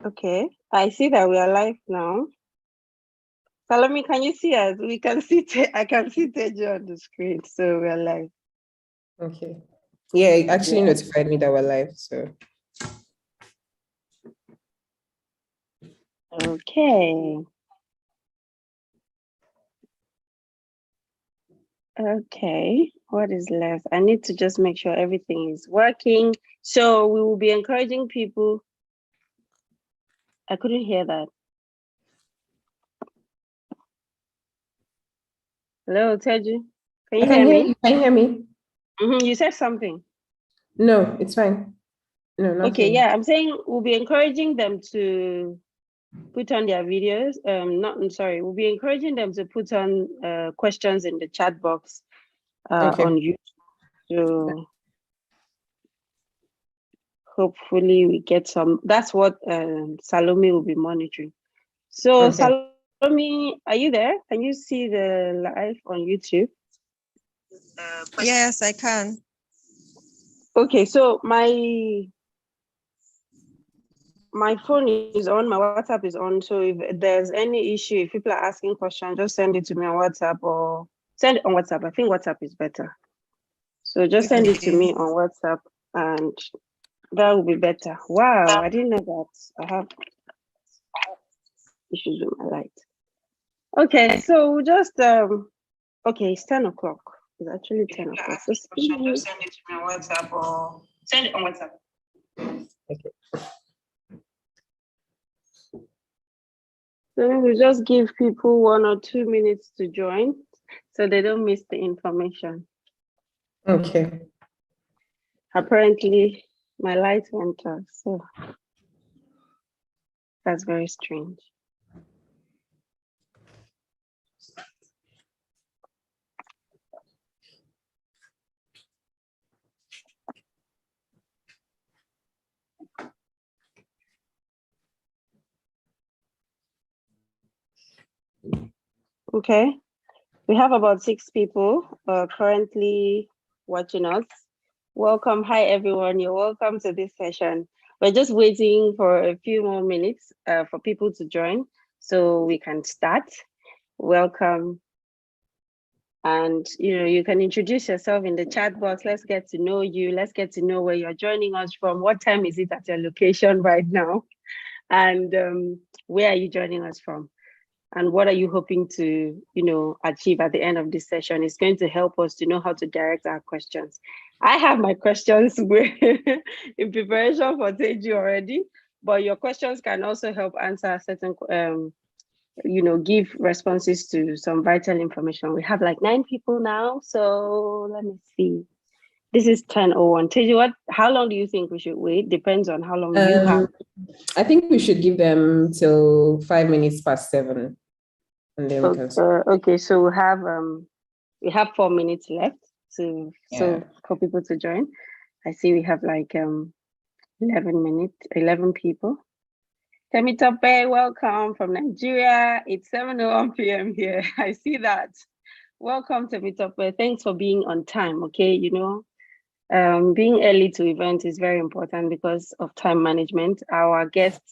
Okay, I see that we are live now. Salome, can you see us? We can see, I can see Teju on the screen, so we are live. Okay. Yeah, it actually notified me that we're live, so. Okay. Okay, what is left? I need to just make sure everything is working. So we will be encouraging people. I couldn't hear that. Hello, Teju. Can you hear me? Can you hear me? You said something. No, it's fine. No, nothing. Okay, yeah, I'm saying we'll be encouraging them to put on their videos. We'll be encouraging them to put on questions in the chat box on YouTube. So hopefully we get some. That's what Salome will be monitoring. So Salome, are you there? Can you see the live on YouTube? Yes, I can. Okay, so my phone is on, my WhatsApp is on. So if there's any issue, if people are asking questions, just send it to me on WhatsApp or send it on WhatsApp. I think WhatsApp is better. So just send it to me on WhatsApp and that will be better. Wow, I didn't know that. I have issues with my light. Okay, so just, okay, it's 10 o'clock. It's actually 10 o'clock. So just send it to me on WhatsApp or send it on WhatsApp. Okay. So we just give people 1 or 2 minutes to join so they don't miss the information. Okay. Apparently, my light went off, so that's very strange. Okay, we have about 6 people currently watching us. Welcome. Hi, everyone. You're welcome to this session. We're just waiting for a few more minutes for people to join so we can start. Welcome. And you can introduce yourself in the chat box. Let's get to know you. Let's get to know where you're joining us from. What time is it at your location right now? And where are you joining us from? And what are you hoping to, achieve at the end of this session? It's going to help us to know how to direct our questions. I have my questions in preparation for Teju already, but your questions can also help answer certain, give responses to some vital information. We have like 9 people now, so let me see. This is 10:01. Teju, how long do you think we should wait? Depends on how long you have. I think we should give them till 5 minutes past 7. And then we can okay, so we have 4 minutes left so for people to join. I see we have like 11 people. Temitope, welcome from Nigeria. It's 7:01 p.m. here. I see that. Welcome, Temitope. Thanks for being on time. Okay, being early to event is very important because of time management. Our guest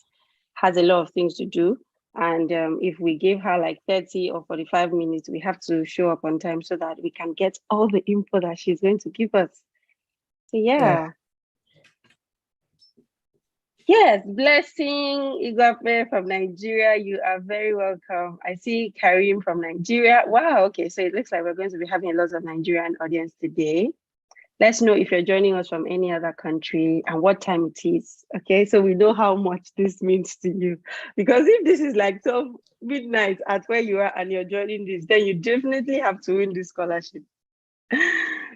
has a lot of things to do. And if we give her like 30 or 45 minutes, we have to show up on time so that we can get all the info that she's going to give us. So yeah. Yes, Blessing Igwape from Nigeria. You are very welcome. I see Karim from Nigeria. Wow, okay. So it looks like we're going to be having a lot of Nigerian audience today. Let's know if you're joining us from any other country and what time it is. Okay, so we know how much this means to you. Because if this is like 12 midnight at where you are and you're joining this, then you definitely have to win this scholarship.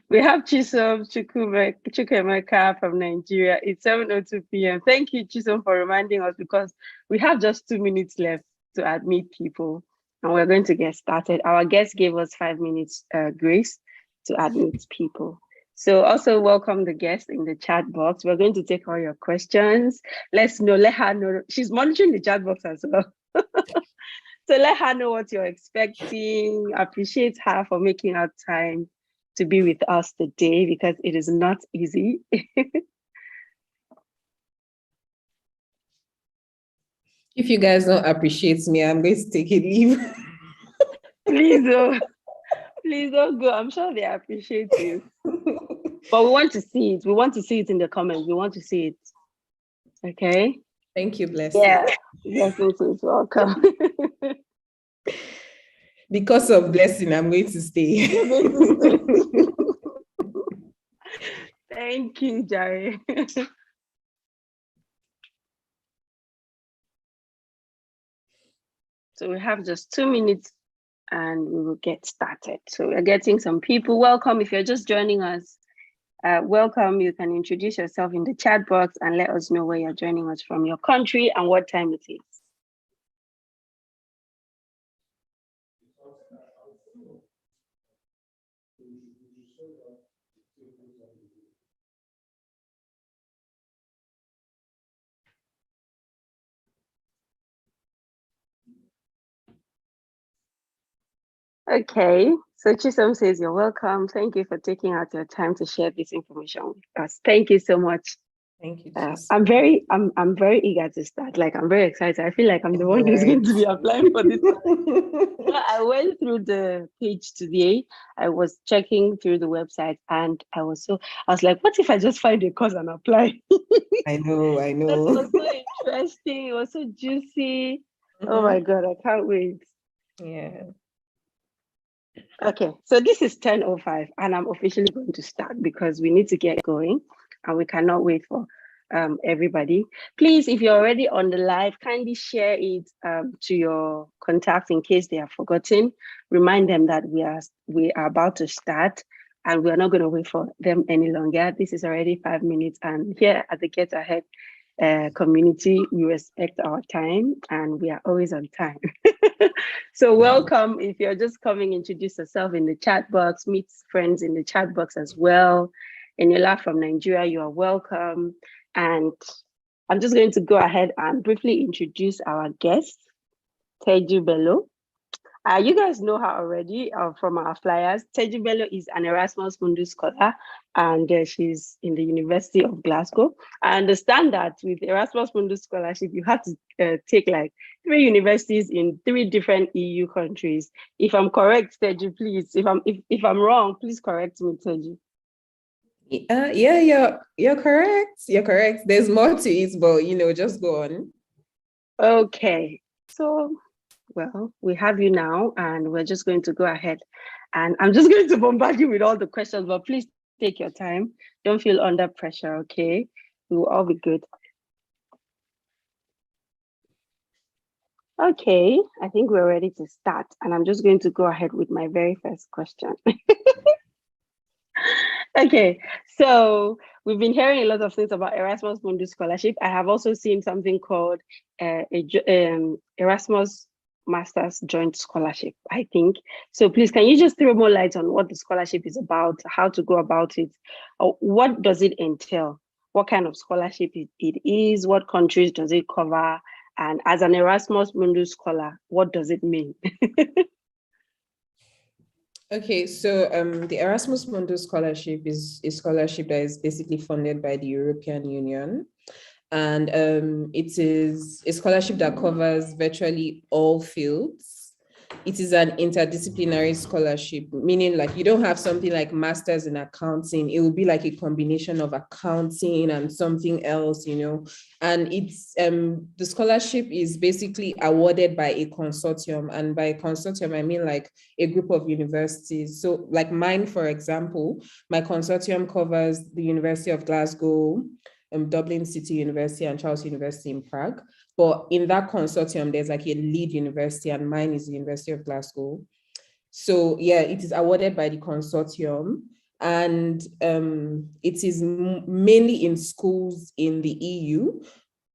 We have Chisom Chukwemeka from Nigeria. It's 7:02 p.m. Thank you, Chisom, for reminding us because we have just 2 minutes left to admit people and we're going to get started. Our guest gave us 5 minutes grace to admit people. So also welcome the guest in the chat box. We're going to take all your questions. Let her know. She's monitoring the chat box as well. So let her know what you're expecting. Appreciate her for making out time to be with us today because it is not easy. If you guys don't appreciate me, I'm going to take a leave. Please don't. Please don't go. I'm sure they appreciate you. But we want to see it. We want to see it in the comments. We want to see it. Okay. Thank you, Blessing. Yeah. Blessings is welcome. Because of Blessing, I'm going to stay. You're going to stay. Thank you, Jerry. So we have just 2 minutes and we will get started. So we're getting some people. Welcome. If you're just joining us, welcome. You can introduce yourself in the chat box and let us know where you're joining us from, your country and what time it is. Okay, so Chisom says you're welcome. Thank you for taking out your time to share this information with us. Thank you so much. Thank you. I'm very eager to start. Like, I'm very excited. I feel like I'm the one who's going to be applying for this. I went through the page today. I was checking through the website, and I was like, what if I just find a course and apply? I know. It was so interesting. It was so juicy. Oh my God, I can't wait. Yeah. Okay, so this is 10:05 and I'm officially going to start because we need to get going and we cannot wait for everybody. Please, if you're already on the live, kindly share it to your contacts in case they have forgotten. Remind them that we are about to start and we are not going to wait for them any longer. This is already 5 minutes, and here at the Get Ahead community, we respect our time and we are always on time. So welcome. If you're just coming, introduce yourself in the chat box, meet friends in the chat box as well. Eniola from Nigeria, you are welcome. And I'm just going to go ahead and briefly introduce our guest, Teju Bello. You guys know her already from our flyers. Teju Bello is an Erasmus Mundus Scholar, and she's in the University of Glasgow. I understand that with Erasmus Mundus Scholarship, you have to take like 3 universities in 3 different EU countries. If I'm correct, Teju, please. If I'm wrong, please correct me, Teju. Yeah, you're correct. You're correct. There's more to it, but just go on. Okay, so. Well, we have you now, and we're just going to go ahead. And I'm just going to bombard you with all the questions, but please take your time. Don't feel under pressure, okay? We will all be good. Okay, I think we're ready to start. And I'm just going to go ahead with my very first question. Okay, so we've been hearing a lot of things about Erasmus Mundus Scholarship. I have also seen something called Erasmus Masters Joint Scholarship, I think. So please, can you just throw more light on what the scholarship is about, how to go about it? Or what does it entail? What kind of scholarship it is? What countries does it cover? And as an Erasmus Mundus Scholar, what does it mean? Okay, so the Erasmus Mundus Scholarship is a scholarship that is basically funded by the European Union. And it is a scholarship that covers virtually all fields. It is an interdisciplinary scholarship, meaning like you don't have something like masters in accounting. It will be like a combination of accounting and something else, And it's the scholarship is basically awarded by a consortium. And by consortium, I mean like a group of universities. So like mine, for example, my consortium covers the University of Glasgow, Dublin City University and Charles University in Prague. But in that consortium, there's like a lead university, and mine is the University of Glasgow. So yeah, it is awarded by the consortium, and it is mainly in schools in the EU.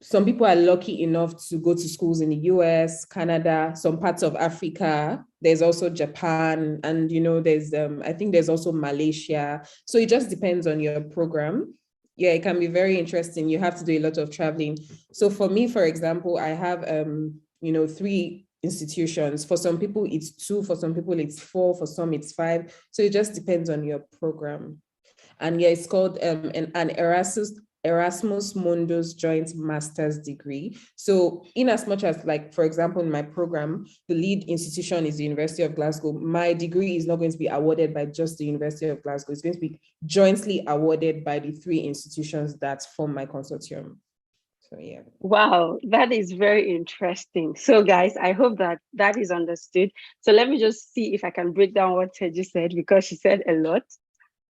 Some people are lucky enough to go to schools in the US, Canada, some parts of Africa. There's also Japan, and there's I think there's also Malaysia. So it just depends on your program. Yeah, it can be very interesting. You have to do a lot of traveling. So for me, for example, I have 3 institutions. For some people it's 2, for some people it's 4, for some it's 5. So it just depends on your program. And yeah, it's called an Erasmus Mundus Joint Master's Degree. So in as much as, like, for example, in my program, the lead institution is the University of Glasgow, my degree is not going to be awarded by just the University of Glasgow. It's going to be jointly awarded by the 3 institutions that form my consortium. So yeah. Wow, that is very interesting. So guys, I hope that that is understood. So let me just see if I can break down what Teju said, because she said a lot.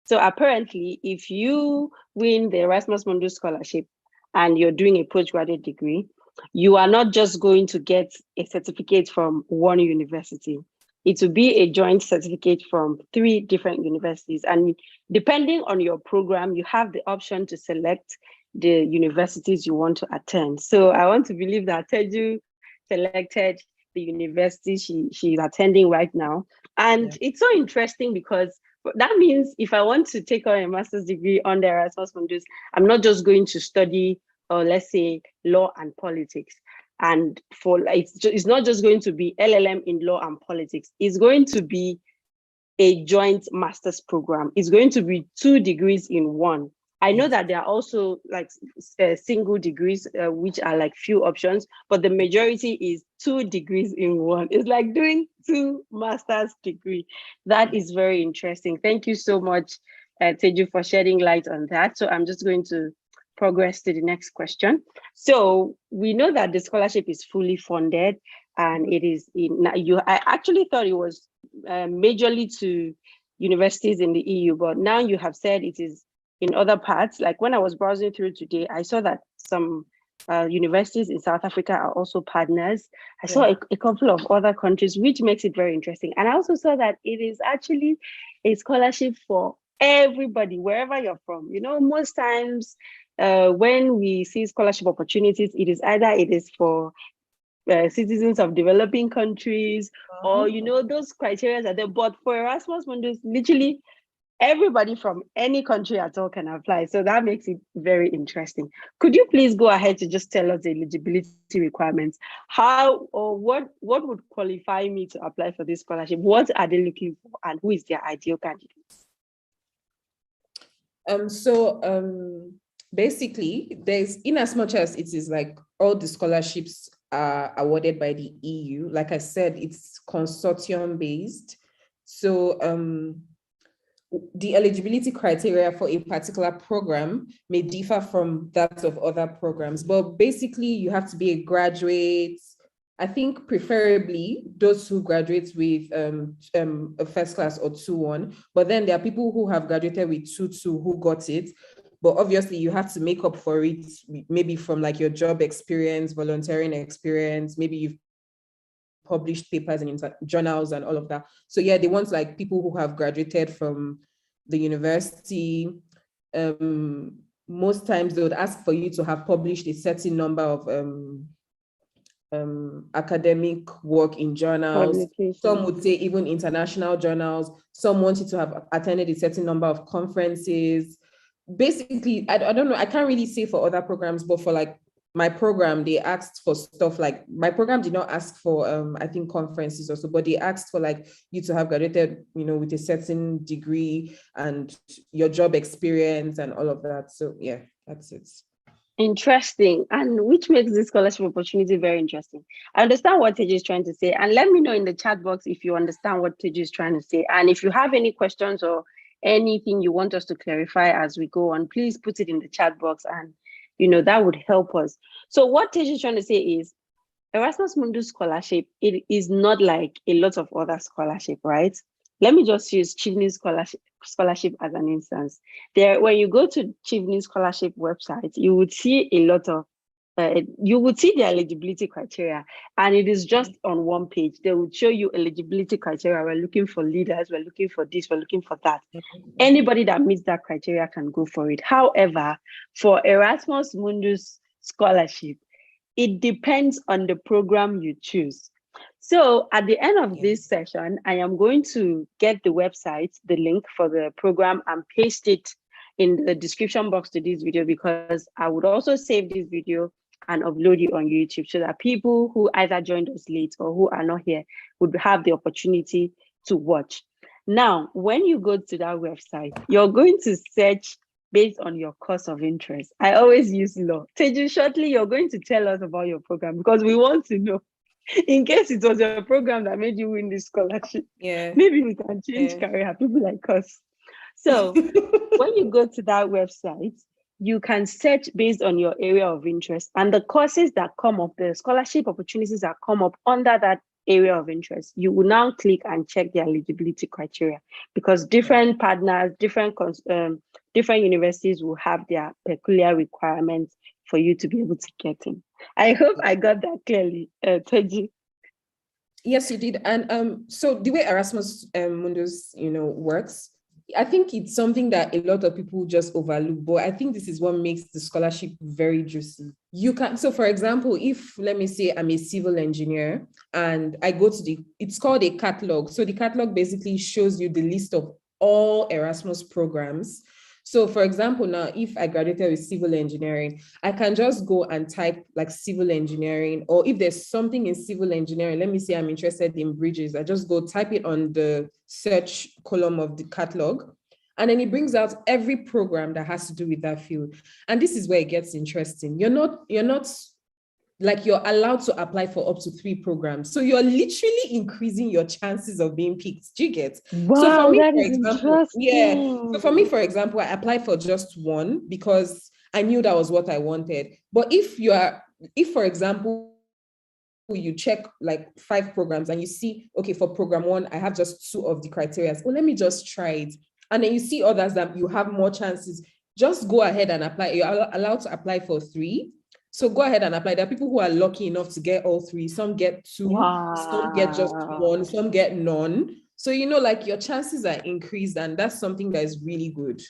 So apparently, if you win the Erasmus Mundus Scholarship and you're doing a postgraduate degree, you are not just going to get a certificate from one university. It will be a joint certificate from 3 different universities. And depending on your program, you have the option to select the universities you want to attend. So I want to believe that Teju selected the university she's attending right now. And it's so interesting because that means if I want to take on a master's degree on the Erasmus Mundus, I'm not just going to study, or let's say, law and politics. And it's not just going to be LLM in law and politics. It's going to be a joint master's program. It's going to be 2 degrees in one. I know that there are also like single degrees, which are like few options, but the majority is 2 degrees in one. It's like doing 2 master's degree. That is very interesting. Thank you so much, Teju, for shedding light on that. So I'm just going to progress to the next question. So we know that the scholarship is fully funded, and it is I actually thought it was majorly to universities in the EU, but now you have said it is in other parts. Like when I was browsing through today, I saw that some universities in South Africa are also partners. I saw a couple of other countries, which makes it very interesting. And I also saw that it is actually a scholarship for everybody, wherever you're from. You know, most times when we see scholarship opportunities, it is for citizens of developing countries, or, you know, those criteria are there. But for Erasmus Mundus, literally everybody from any country at all can apply. So that makes it very interesting. Could you please go ahead to just tell us the eligibility requirements? How or what would qualify me to apply for this scholarship? What are they looking for, and who is their ideal candidate? Basically, there's, in as much as it is like all the scholarships are awarded by the EU, like I said, it's consortium based. So the eligibility criteria for a particular program may differ from that of other programs, but basically you have to be a graduate. I think preferably those who graduate with a first class or 2-1, but then there are people who have graduated with 2-2 who got it. But obviously you have to make up for it, maybe from like your job experience, volunteering experience, maybe you've published papers in journals and all of that. So yeah, they want like people who have graduated from the university. Most times they would ask for you to have published a certain number of academic work in journals. Some would say even international journals. Some want you to have attended a certain number of conferences. Basically, I don't know, I can't really say for other programs, but for like my program, they asked for stuff like, my program did not ask for, I think, conferences also, but they asked for like you to have graduated, you know, with a certain degree and your job experience and all of that. So yeah, that's it. Interesting, and which makes this scholarship opportunity very interesting. I understand what Teju is trying to say, and let me know in the chat box if you understand what Teju is trying to say. And if you have any questions or anything you want us to clarify as we go on, please put it in the chat box, and you know that would help us. So what Teju is trying to say is Erasmus Mundus Scholarship, it is not like a lot of other scholarship, right? Let me just use Chivney Scholarship as an instance. There, when you go to Chivney Scholarship website, you would see a lot of you would see the eligibility criteria, and it is just on one page. They would show you eligibility criteria. We're looking for leaders, we're looking for this, we're looking for that. Anybody that meets that criteria can go for it. However, for Erasmus Mundus Scholarship, it depends on the program you choose. So at the end of this session, I am going to get the website, the link for the program, and paste it in the description box to this video, because I would also save this video and upload it on YouTube so that people who either joined us late or who are not here would have the opportunity to watch. Now, when you go to that website, you're going to search based on your course of interest. I always use law. Teju, shortly, you're going to tell us about your program because we want to know. In case it was your program that made you win this scholarship, maybe we can change career, people like us. So when you go to that website, you can search based on your area of interest and the courses that come up, the scholarship opportunities that come up under that area of interest. You will now click and check the eligibility criteria because different partners, different universities will have their peculiar requirements for you to be able to get in. I hope I got that clearly, Teji. Yes, you did. And so the way Erasmus Mundus, works, I think it's something that a lot of people just overlook, but I think this is what makes the scholarship very juicy. You can, so for example, if let me say I'm a civil engineer and I go to it's called a catalog. So the catalog basically shows you the list of all Erasmus programs. So for example, now, if I graduated with civil engineering, I can just go and type like civil engineering, or if there's something in civil engineering, let me say I'm interested in bridges, I just go type it on the search column of the catalog, and then it brings out every program that has to do with that field. And this is where it gets interesting. You're not like you're allowed to apply for up to 3 programs. So you're literally increasing your chances of being picked. Do you get? Wow, so for me, that for is example, interesting. So for me, for example, I applied for just 1 because I knew that was what I wanted. But if for example, you check like 5 programs and you see, okay, for program 1, I have just 2 of the criteria. Well, let me just try it. And then you see others that you have more chances. Just go ahead and apply. You're allowed to apply for 3. So go ahead and apply. There are people who are lucky enough to get all 3. Some get 2, some get just 1, some get none. So, like your chances are increased, and that's something that is really good.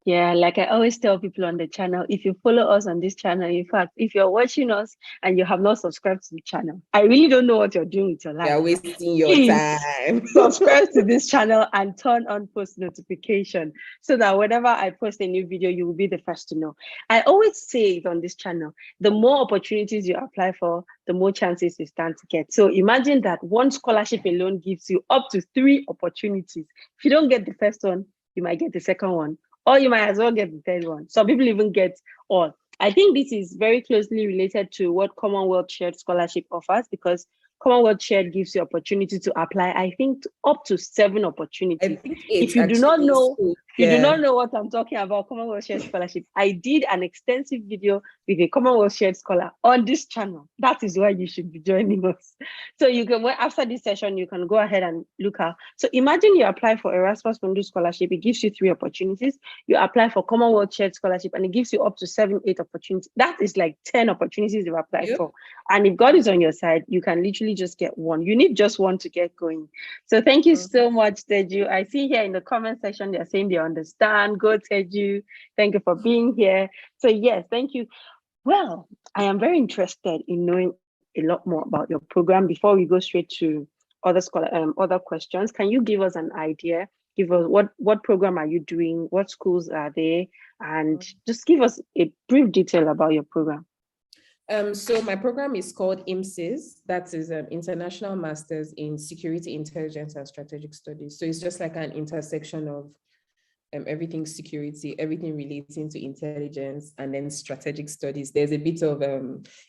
Yeah, like I always tell people on the channel, if you follow us on this channel, in fact, if you're watching us and you have not subscribed to the channel, I really don't know what you're doing with your life. You're wasting your time. Subscribe to this channel and turn on post notification so that whenever I post a new video, you will be the first to know. I always say it on this channel, the more opportunities you apply for, the more chances you stand to get. So imagine that one scholarship alone gives you up to 3 opportunities. If you don't get the first one, you might get the second one, or you might as well get the third one. Some people even get all. I think this is very closely related to what Commonwealth Shared Scholarship offers, because Commonwealth Shared gives you opportunity to apply, I think, up to 7 opportunities. If you do not know, if you do not know what I'm talking about, Commonwealth Shared Scholarship, I did an extensive video with a Commonwealth Shared Scholar on this channel. That is why you should be joining us. So you can, after this session, you can go ahead and look out. So imagine you apply for Erasmus Mundus Scholarship. It gives you 3 opportunities. You apply for Commonwealth Shared Scholarship and it gives you up to 7, 8 opportunities. That is like 10 opportunities you've applied for. And if God is on your side, you can literally just get 1. You need just 1 to get going. So thank you so much, Teju. I see here in the comment section, they're saying they understand. Go, Teju. Thank you for being here. So yes, thank you. Well, I am very interested in knowing a lot more about your program. Before we go straight to other questions, can you give us an idea? Give us what program are you doing? What schools are they? And just give us a brief detail about your program. So my program is called IMSIS, that is International Masters in Security, Intelligence and Strategic Studies. So it's just like an intersection of everything security, everything relating to intelligence, and then strategic studies. There's a bit of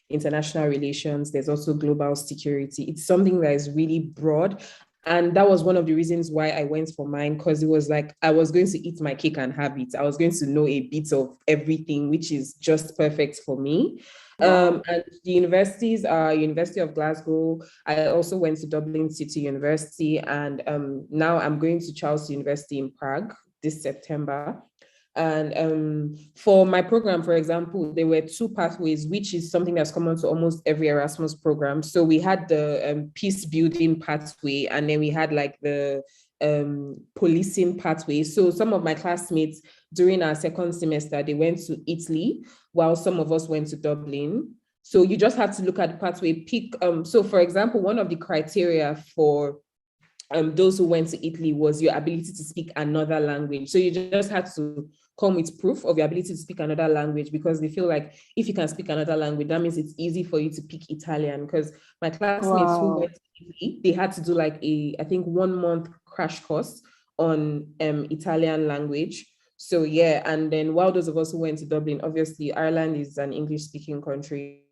international relations. There's also global security. It's something that is really broad. And that was one of the reasons why I went for mine, because it was like I was going to eat my cake and have it. I was going to know a bit of everything, which is just perfect for me. And the universities are University of Glasgow. I also went to Dublin City University, and now I'm going to Charles University in Prague this September. And for my program, for example, there were 2 pathways, which is something that's common to almost every Erasmus program. So we had the peace building pathway, and then we had like the policing pathway. So some of my classmates during our 2nd semester, they went to Italy, while some of us went to Dublin. So you just have to look at the pathway, pick. So for example, one of the criteria for those who went to Italy was your ability to speak another language. So you just had to come with proof of your ability to speak another language, because they feel like if you can speak another language, that means it's easy for you to pick Italian. Because my classmates who went to Italy, they had to do like I think 1 month crash course on Italian language. So yeah, and then while those of us who went to Dublin, obviously Ireland is an English-speaking country,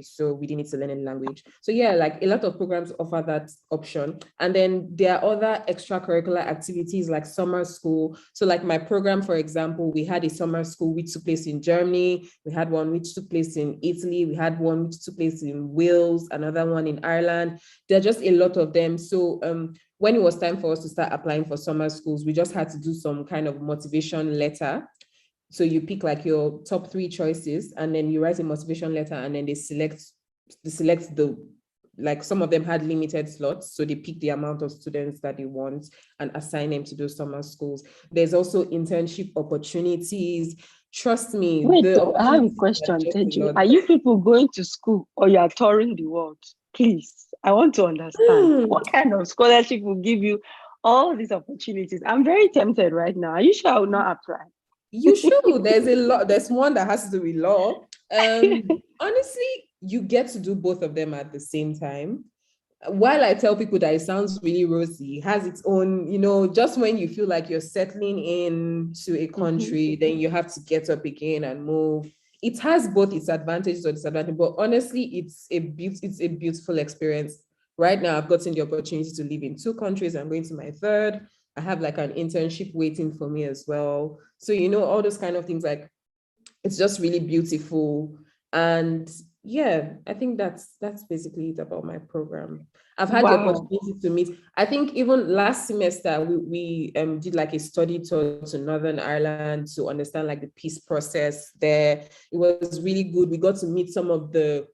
so we didn't need to learn any language. So yeah, like a lot of programs offer that option. And then there are other extracurricular activities like summer school. So like my program, for example, we had a summer school which took place in Germany. We had one which took place in Italy. We had one which took place in Wales, another one in Ireland. There are just a lot of them. So when it was time for us to start applying for summer schools, we just had to do some kind of motivation letter. So you pick like your top 3 choices, and then you write a motivation letter, and then they select the, like some of them had limited slots. So they pick the amount of students that they want and assign them to those summer schools. There's also internship opportunities. Trust me. Wait, I have a question, Teju. Are you people going to school or you are touring the world? Please, I want to understand. What kind of scholarship will give you all these opportunities? I'm very tempted right now. Are you sure I will not apply? You should. There's a lot. There's one that has to do with law. Honestly, you get to do both of them at the same time. While I tell people that it sounds really rosy, it has its own, just when you feel like you're settling into a country, then you have to get up again and move. It has both its advantages or disadvantages, but honestly, it's a beautiful experience. Right now, I've gotten the opportunity to live in 2 countries. I'm going to my 3rd. I have like an internship waiting for me as well. So, all those kind of things, like, it's just really beautiful. And yeah, I think that's basically it about my program. I've had the opportunity to meet, I think even last semester, we did like a study tour to Northern Ireland to understand like the peace process there. It was really good. We got to meet some of the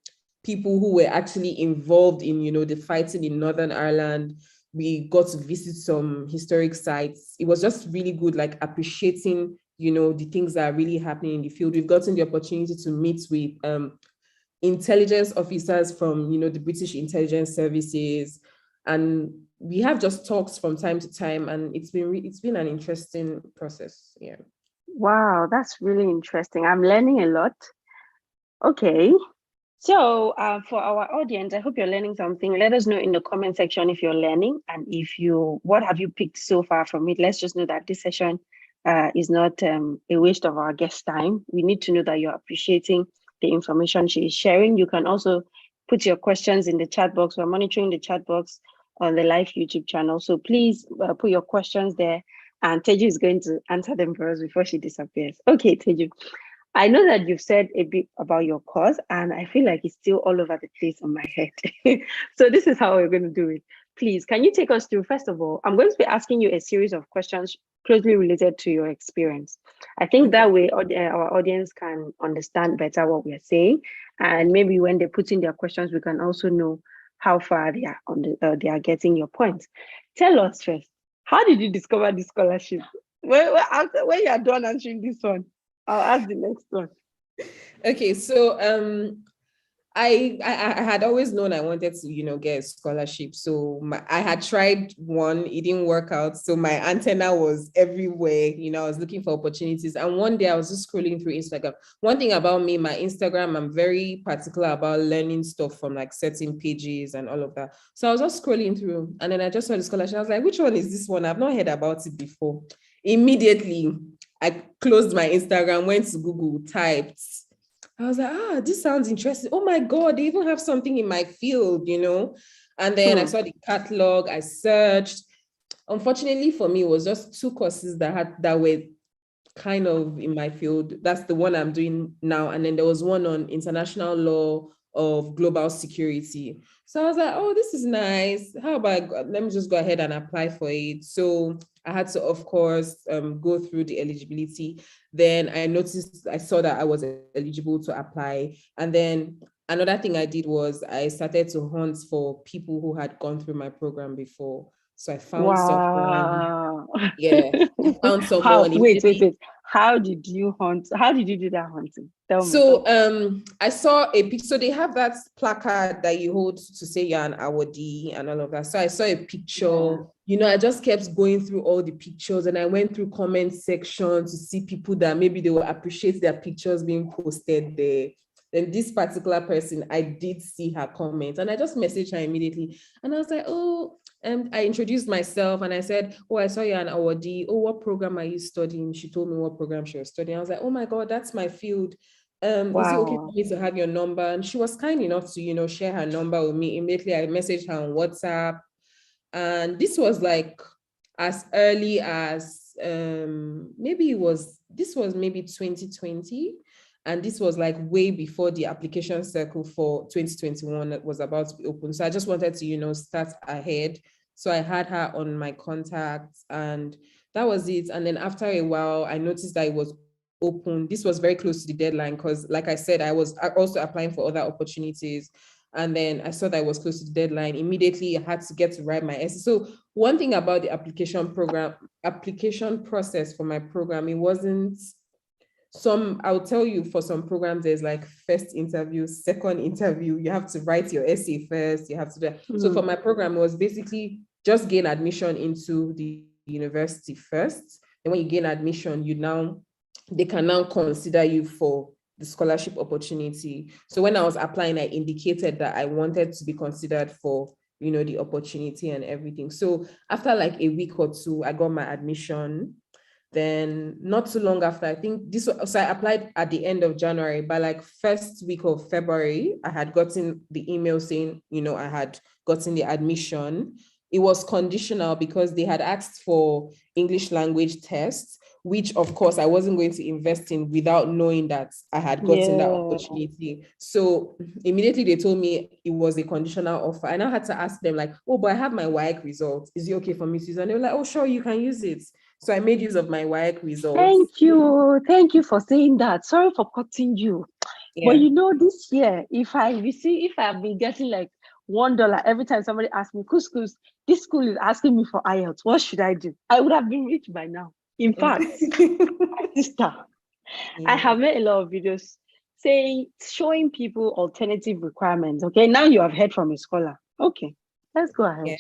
people who were actually involved in, the fighting in Northern Ireland. We got to visit some historic sites. It was just really good, like appreciating, the things that are really happening in the field. We've gotten the opportunity to meet with intelligence officers from, the British intelligence services. And we have just talks from time to time, and it's been an interesting process. Yeah. Wow, that's really interesting. I'm learning a lot. Okay. So for our audience, I hope you're learning something. Let us know in the comment section if you're learning, and what have you picked so far from it. Let's just know that this session is not a waste of our guest time. We need to know that you're appreciating the information she is sharing. You can also put your questions in the chat box. We're monitoring the chat box on the live YouTube channel. So please put your questions there, and Teju is going to answer them for us before she disappears. Okay, Teju. I know that you've said a bit about your course, and I feel like it's still all over the place on my head. So this is how we're going to do it. Please, can you take us through, first of all, I'm going to be asking you a series of questions closely related to your experience. I think that way our audience can understand better what we are saying. And maybe when they put in their questions, we can also know how far they are getting your point. Tell us first, how did you discover this scholarship? When you are done answering this one, I'll ask the next one. Okay, so I had always known I wanted to, get a scholarship. So I had tried one, it didn't work out. So my antenna was everywhere. I was looking for opportunities. And one day I was just scrolling through Instagram. One thing about me, my Instagram, I'm very particular about learning stuff from like certain pages and all of that. So I was just scrolling through, and then I just saw the scholarship. I was like, which one is this one? I've not heard about it before. Immediately, I closed my Instagram, went to Google, typed. I was like, this sounds interesting. Oh my God, they even have something in my field, And then I saw the catalog, I searched. Unfortunately for me, it was just 2 courses that were kind of in my field. That's the one I'm doing now. And then there was one on international law of global security. So I was like, this is nice. How about, let me just go ahead and apply for it. So I had to, of course, go through the eligibility. Then I saw that I was eligible to apply. And then another thing I did was I started to hunt for people who had gone through my program before. So I found someone. Yeah, I found someone. Wait. How did you hunt? How did you do that hunting? Tell me. So I saw a picture. So they have that placard that you hold to say you're an awardee and all of that. So I saw a picture. Yeah. I just kept going through all the pictures, and I went through comment section to see people that maybe they will appreciate their pictures being posted there. Then this particular person, I did see her comment, and I just messaged her immediately. And I was like, And I introduced myself and I said, oh, I saw you're an awardee. Oh, what program are you studying? She told me what program she was studying. I was like, oh my God, that's my field. Is it okay for Wow. me to have your number? And she was kind enough to, share her number with me. Immediately, I messaged her on WhatsApp. And this was like as early as maybe 2020. And this was like way before the application cycle for 2021 that was about to be open. So I just wanted to, start ahead. So I had her on my contacts and that was it. And then after a while, I noticed that it was open. This was very close to the deadline because, like I said, I was also applying for other opportunities. And then I saw that it was close to the deadline. Immediately, I had to get to write my essay. So one thing about the application process for my program, it wasn't I'll tell you, for some programs, there's like first interview, second interview. You have to write your essay first. You have to do that. So for my program, it was basically just gain admission into the university first. And when you gain admission, they can now consider you for the scholarship opportunity. So when I was applying, I indicated that I wanted to be considered for, the opportunity and everything. So after like a week or two, I got my admission. Then not too long after, I think so I applied at the end of January. By like first week of February, I had gotten the email saying, I had gotten the admission. It was conditional because they had asked for English language tests, which of course I wasn't going to invest in without knowing that I had gotten that opportunity. So immediately they told me it was a conditional offer. And I had to ask them like, oh, but I have my WAEC results. Is it okay for me to use? And they were like, oh, sure, you can use it. So I made use of my WAEC results. Thank you for saying that. Sorry for cutting you. Yeah. But this year, if I've been getting like $1 every time somebody asks me, Couscous, this school is asking me for IELTS, what should I do? I would have been rich by now. In fact, my sister, I have made a lot of videos showing people alternative requirements. Okay, now you have heard from a scholar. Okay, let's go ahead. Yeah.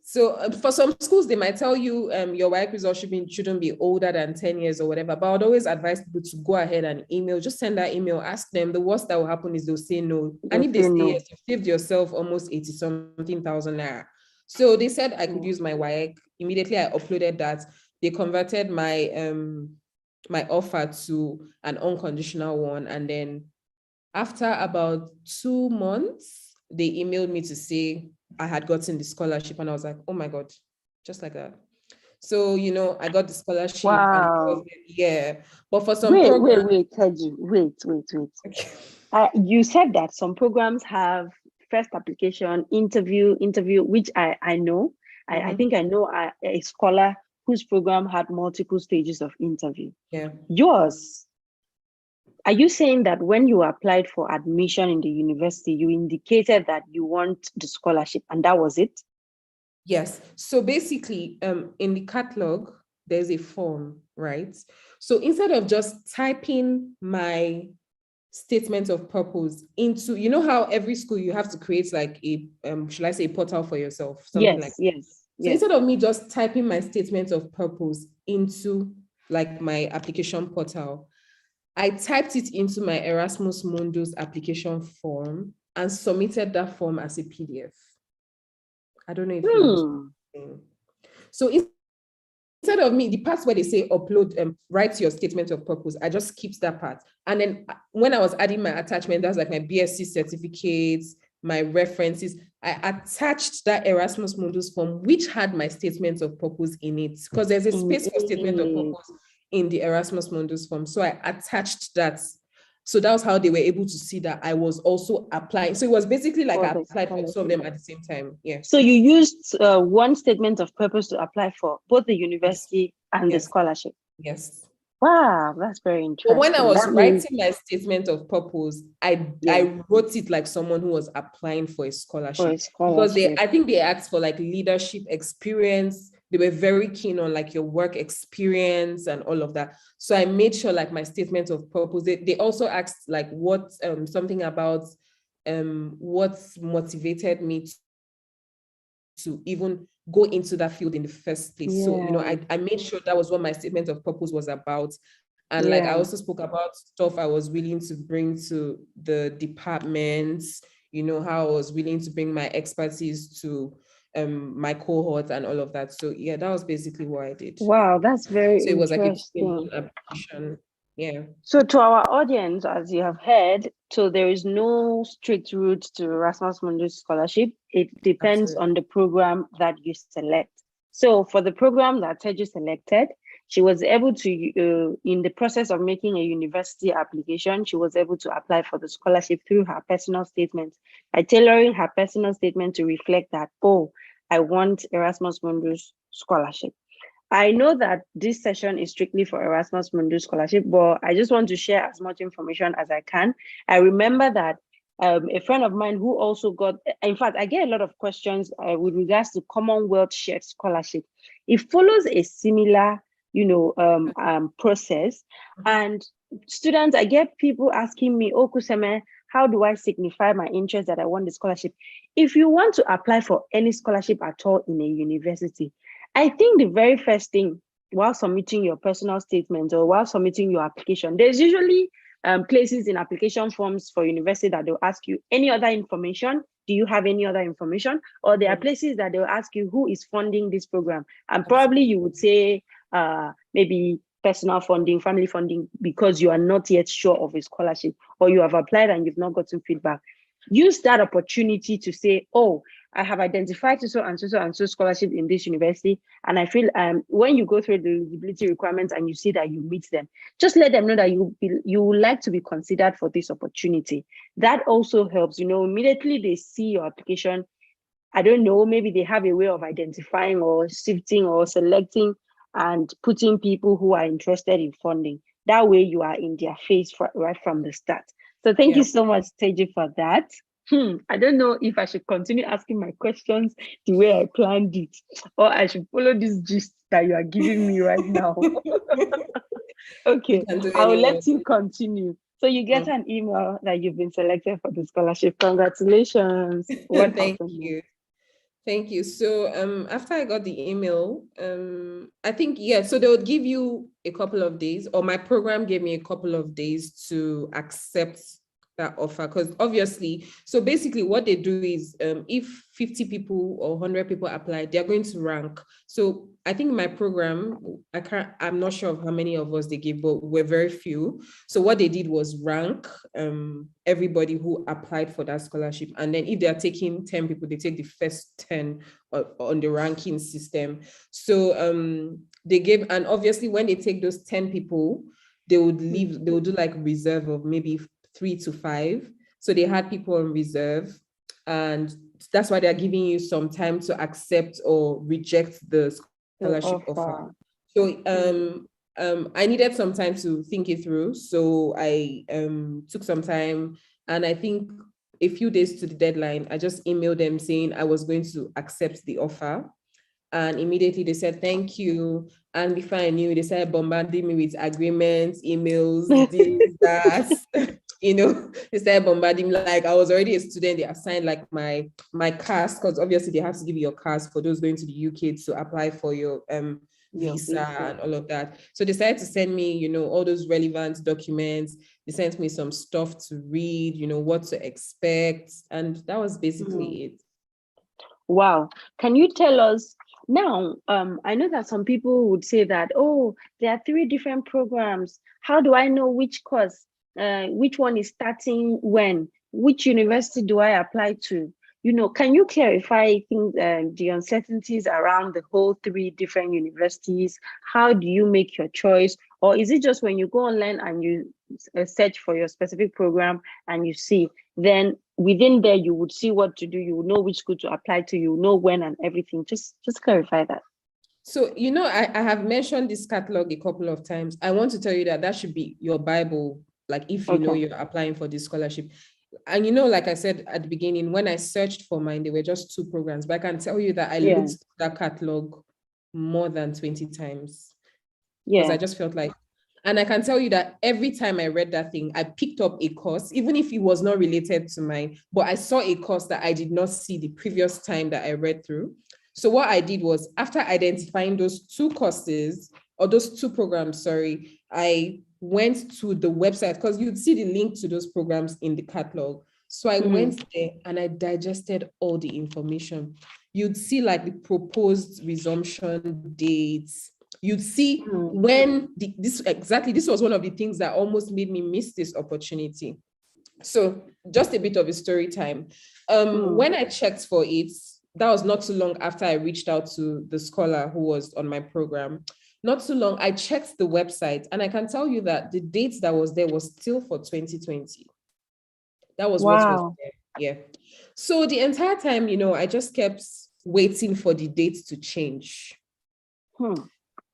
So for some schools, they might tell you your WAEC results shouldn't be older than 10 years or whatever, but I would always advise people to go ahead and just send that email, ask them. The worst that will happen is they'll say no. And if they say yes, you've saved yourself almost 80-something thousand naira. So they said I could use my WAEC. Immediately I uploaded that. They converted my my offer to an unconditional one. And then after about 2 months, they emailed me to say I had gotten the scholarship, and I was like, oh my God, just like that. So, I got the scholarship. Wow. But for some programs... Wait, Teju, wait. You said that some programs have first application, interview, which I know. Mm-hmm. I think I know a scholar whose program had multiple stages of interview. Yeah. Yours, are you saying that when you applied for admission in the university, you indicated that you want the scholarship and that was it? Yes. So basically, in the Catalogue, there's a form, right? So instead of just typing my statement of purpose into, how every school you have to create like a, should I say, portal for yourself? Something like that. Yes. So instead of me just typing my statement of purpose into like my application portal, I typed it into my Erasmus Mundus application form and submitted that form as a PDF. I don't know if you understand. So instead of me, the part where they say upload, write your statement of purpose, I just skipped that part. And then when I was adding my attachment, that's like my BSc certificates, my references, I attached that Erasmus Mundus form, which had my statement of purpose in it, because there's a space for statement of purpose in the Erasmus Mundus form. So I attached that. So that was how they were able to see that I was also applying. So it was basically like I applied for two of them at the same time. Yeah. So you used one statement of purpose to apply for both the university and the scholarship. Yes. Wow, that's very interesting. But when I was writing my statement of purpose, I wrote it like someone who was applying for a scholarship. Because I think they asked for like leadership experience. They were very keen on like your work experience and all of that. So I made sure like my statement of purpose, they also asked like what, something about what motivated me to even go into that field in the first place. Yeah. So, I made sure that was what my statement of purpose was about. And like, I also spoke about stuff I was willing to bring to the departments, how I was willing to bring my expertise to my cohort and all of that. So yeah, that was basically what I did. Wow, that's very So it was like a interesting. application. Yeah. So to our audience, as you have heard, so there is no strict route to Erasmus Mundus Scholarship. It depends Absolutely. on the program that you select. So for the program that Teju selected, she was able to, in the process of making a university application, she was able to apply for the scholarship through her personal statement, by tailoring her personal statement to reflect that, oh, I want Erasmus Mundus Scholarship. I know that this session is strictly for Erasmus Mundus Scholarship, but I just want to share as much information as I can. I remember that a friend of mine who also got, in fact, I get a lot of questions with regards to Commonwealth Shared Scholarship. It follows a similar, process. And students, I get people asking me, oh, Kuseme, how do I signify my interest that I want the scholarship? If you want to apply for any scholarship at all in a university, I think the very first thing while submitting your personal statement or while submitting your application, there's usually places in application forms for university that they'll ask you any other information. Do you have any other information? Or there are places that they'll ask you who is funding this program. And probably you would say maybe personal funding, family funding, because you are not yet sure of a scholarship or you have applied and you've not gotten feedback. Use that opportunity to say, oh, I have identified so and so scholarship in this university. And I feel when you go through the eligibility requirements and you see that you meet them, just let them know that you would like to be considered for this opportunity. That also helps, immediately they see your application. I don't know, maybe they have a way of identifying or sifting or selecting and putting people who are interested in funding. That way you are in their face right from the start. So thank you so much, Teju, for that. I don't know if I should continue asking my questions the way I planned it, or I should follow this gist that you are giving me right now. Okay, I will let you continue. So you get an email that you've been selected for the scholarship. Congratulations. What Thank happened? you. Thank you. So after I got the email, I think, so they would give you a couple of days, or my program gave me a couple of days to accept that offer, because obviously, so basically what they do is if 50 people or 100 people apply, they're going to rank. So I think my program, I'm not sure of how many of us they gave, but we're very few. So what they did was rank everybody who applied for that scholarship. And then if they're taking 10 people, they take the first 10 on the ranking system. So they gave, and obviously when they take those 10 people, they would do like reserve of maybe 3 to 5. So they had people on reserve, and that's why they're giving you some time to accept or reject the scholarship offer. So I needed some time to think it through. So I took some time, and I think a few days to the deadline, I just emailed them saying I was going to accept the offer. And immediately they said, thank you. And before I knew, they started bombarding me with agreements, emails, this, that. They started bombarding me like I was already a student. They assigned like my CAS, because obviously they have to give you your CAS for those going to the UK to apply for your visa and all of that. So they decided to send me, all those relevant documents. They sent me some stuff to read, what to expect. And that was basically it. Wow. Can you tell us now, I know that some people would say that, oh, there are 3 different programs. How do I know which course, which one is starting when? Which university do I apply to? Can you clarify the uncertainties around the whole 3 different universities? How do you make your choice? Or is it just when you go online and you search for your specific program and you see, then within there you would see what to do, you would know which school to apply to, you know when and everything? Just clarify that. So, I have mentioned this catalog a couple of times. I want to tell you that should be your Bible, like if you know you're applying for this scholarship. And like I said at the beginning, when I searched for mine, there were just 2 programs, but I can tell you that I looked at that catalog more than 20 times. Because I just felt like, and I can tell you that every time I read that thing, I picked up a course, even if it was not related to mine, but I saw a course that I did not see the previous time that I read through. So what I did was, after identifying those 2 courses, or those 2 programs, I went to the website, because you'd see the link to those programs in the catalog. So I went there and I digested all the information. You'd see like the proposed resumption dates. You'd see when this was one of the things that almost made me miss this opportunity. So just a bit of a story time. When I checked for it, that was not too long after I reached out to the scholar who was on my program. Not too long, I checked the website and I can tell you that the dates that was there was still for 2020. That was what was there. Yeah. So the entire time, I just kept waiting for the dates to change.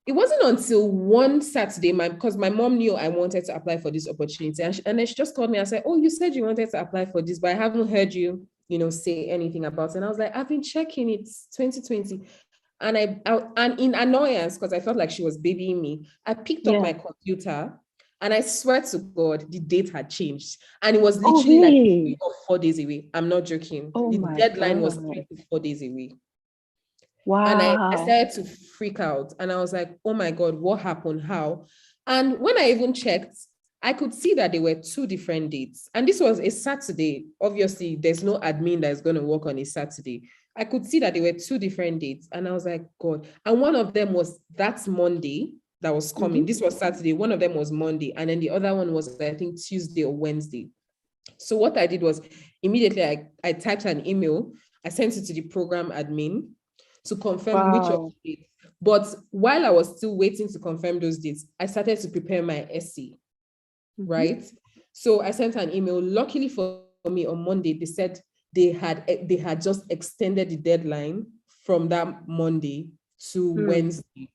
It wasn't until one Saturday, because my mom knew I wanted to apply for this opportunity. And then she just called me and said, oh, you said you wanted to apply for this, but I haven't heard you, say anything about it. And I was like, I've been checking, it's 2020. And and in annoyance, because I felt like she was babying me, I picked up my computer and I swear to God, the date had changed. And it was literally like 3 or 4 days away. I'm not joking. The deadline was 3 to 4 days away. Wow. And I started to freak out. And I was like, oh my God, what happened? How? And when I even checked, I could see that there were 2 different dates. And this was a Saturday. Obviously, there's no admin that's going to work on a Saturday. I could see that there were 2 different dates. And I was like, God. And one of them was that Monday that was coming. This was Saturday. One of them was Monday. And then the other one was, I think, Tuesday or Wednesday. So what I did was immediately I typed an email. I sent it to the program admin to confirm which of the dates. But while I was still waiting to confirm those dates, I started to prepare my essay, right? So I sent an email. Luckily for me, on Monday, they said they had just extended the deadline from that Monday to Wednesday.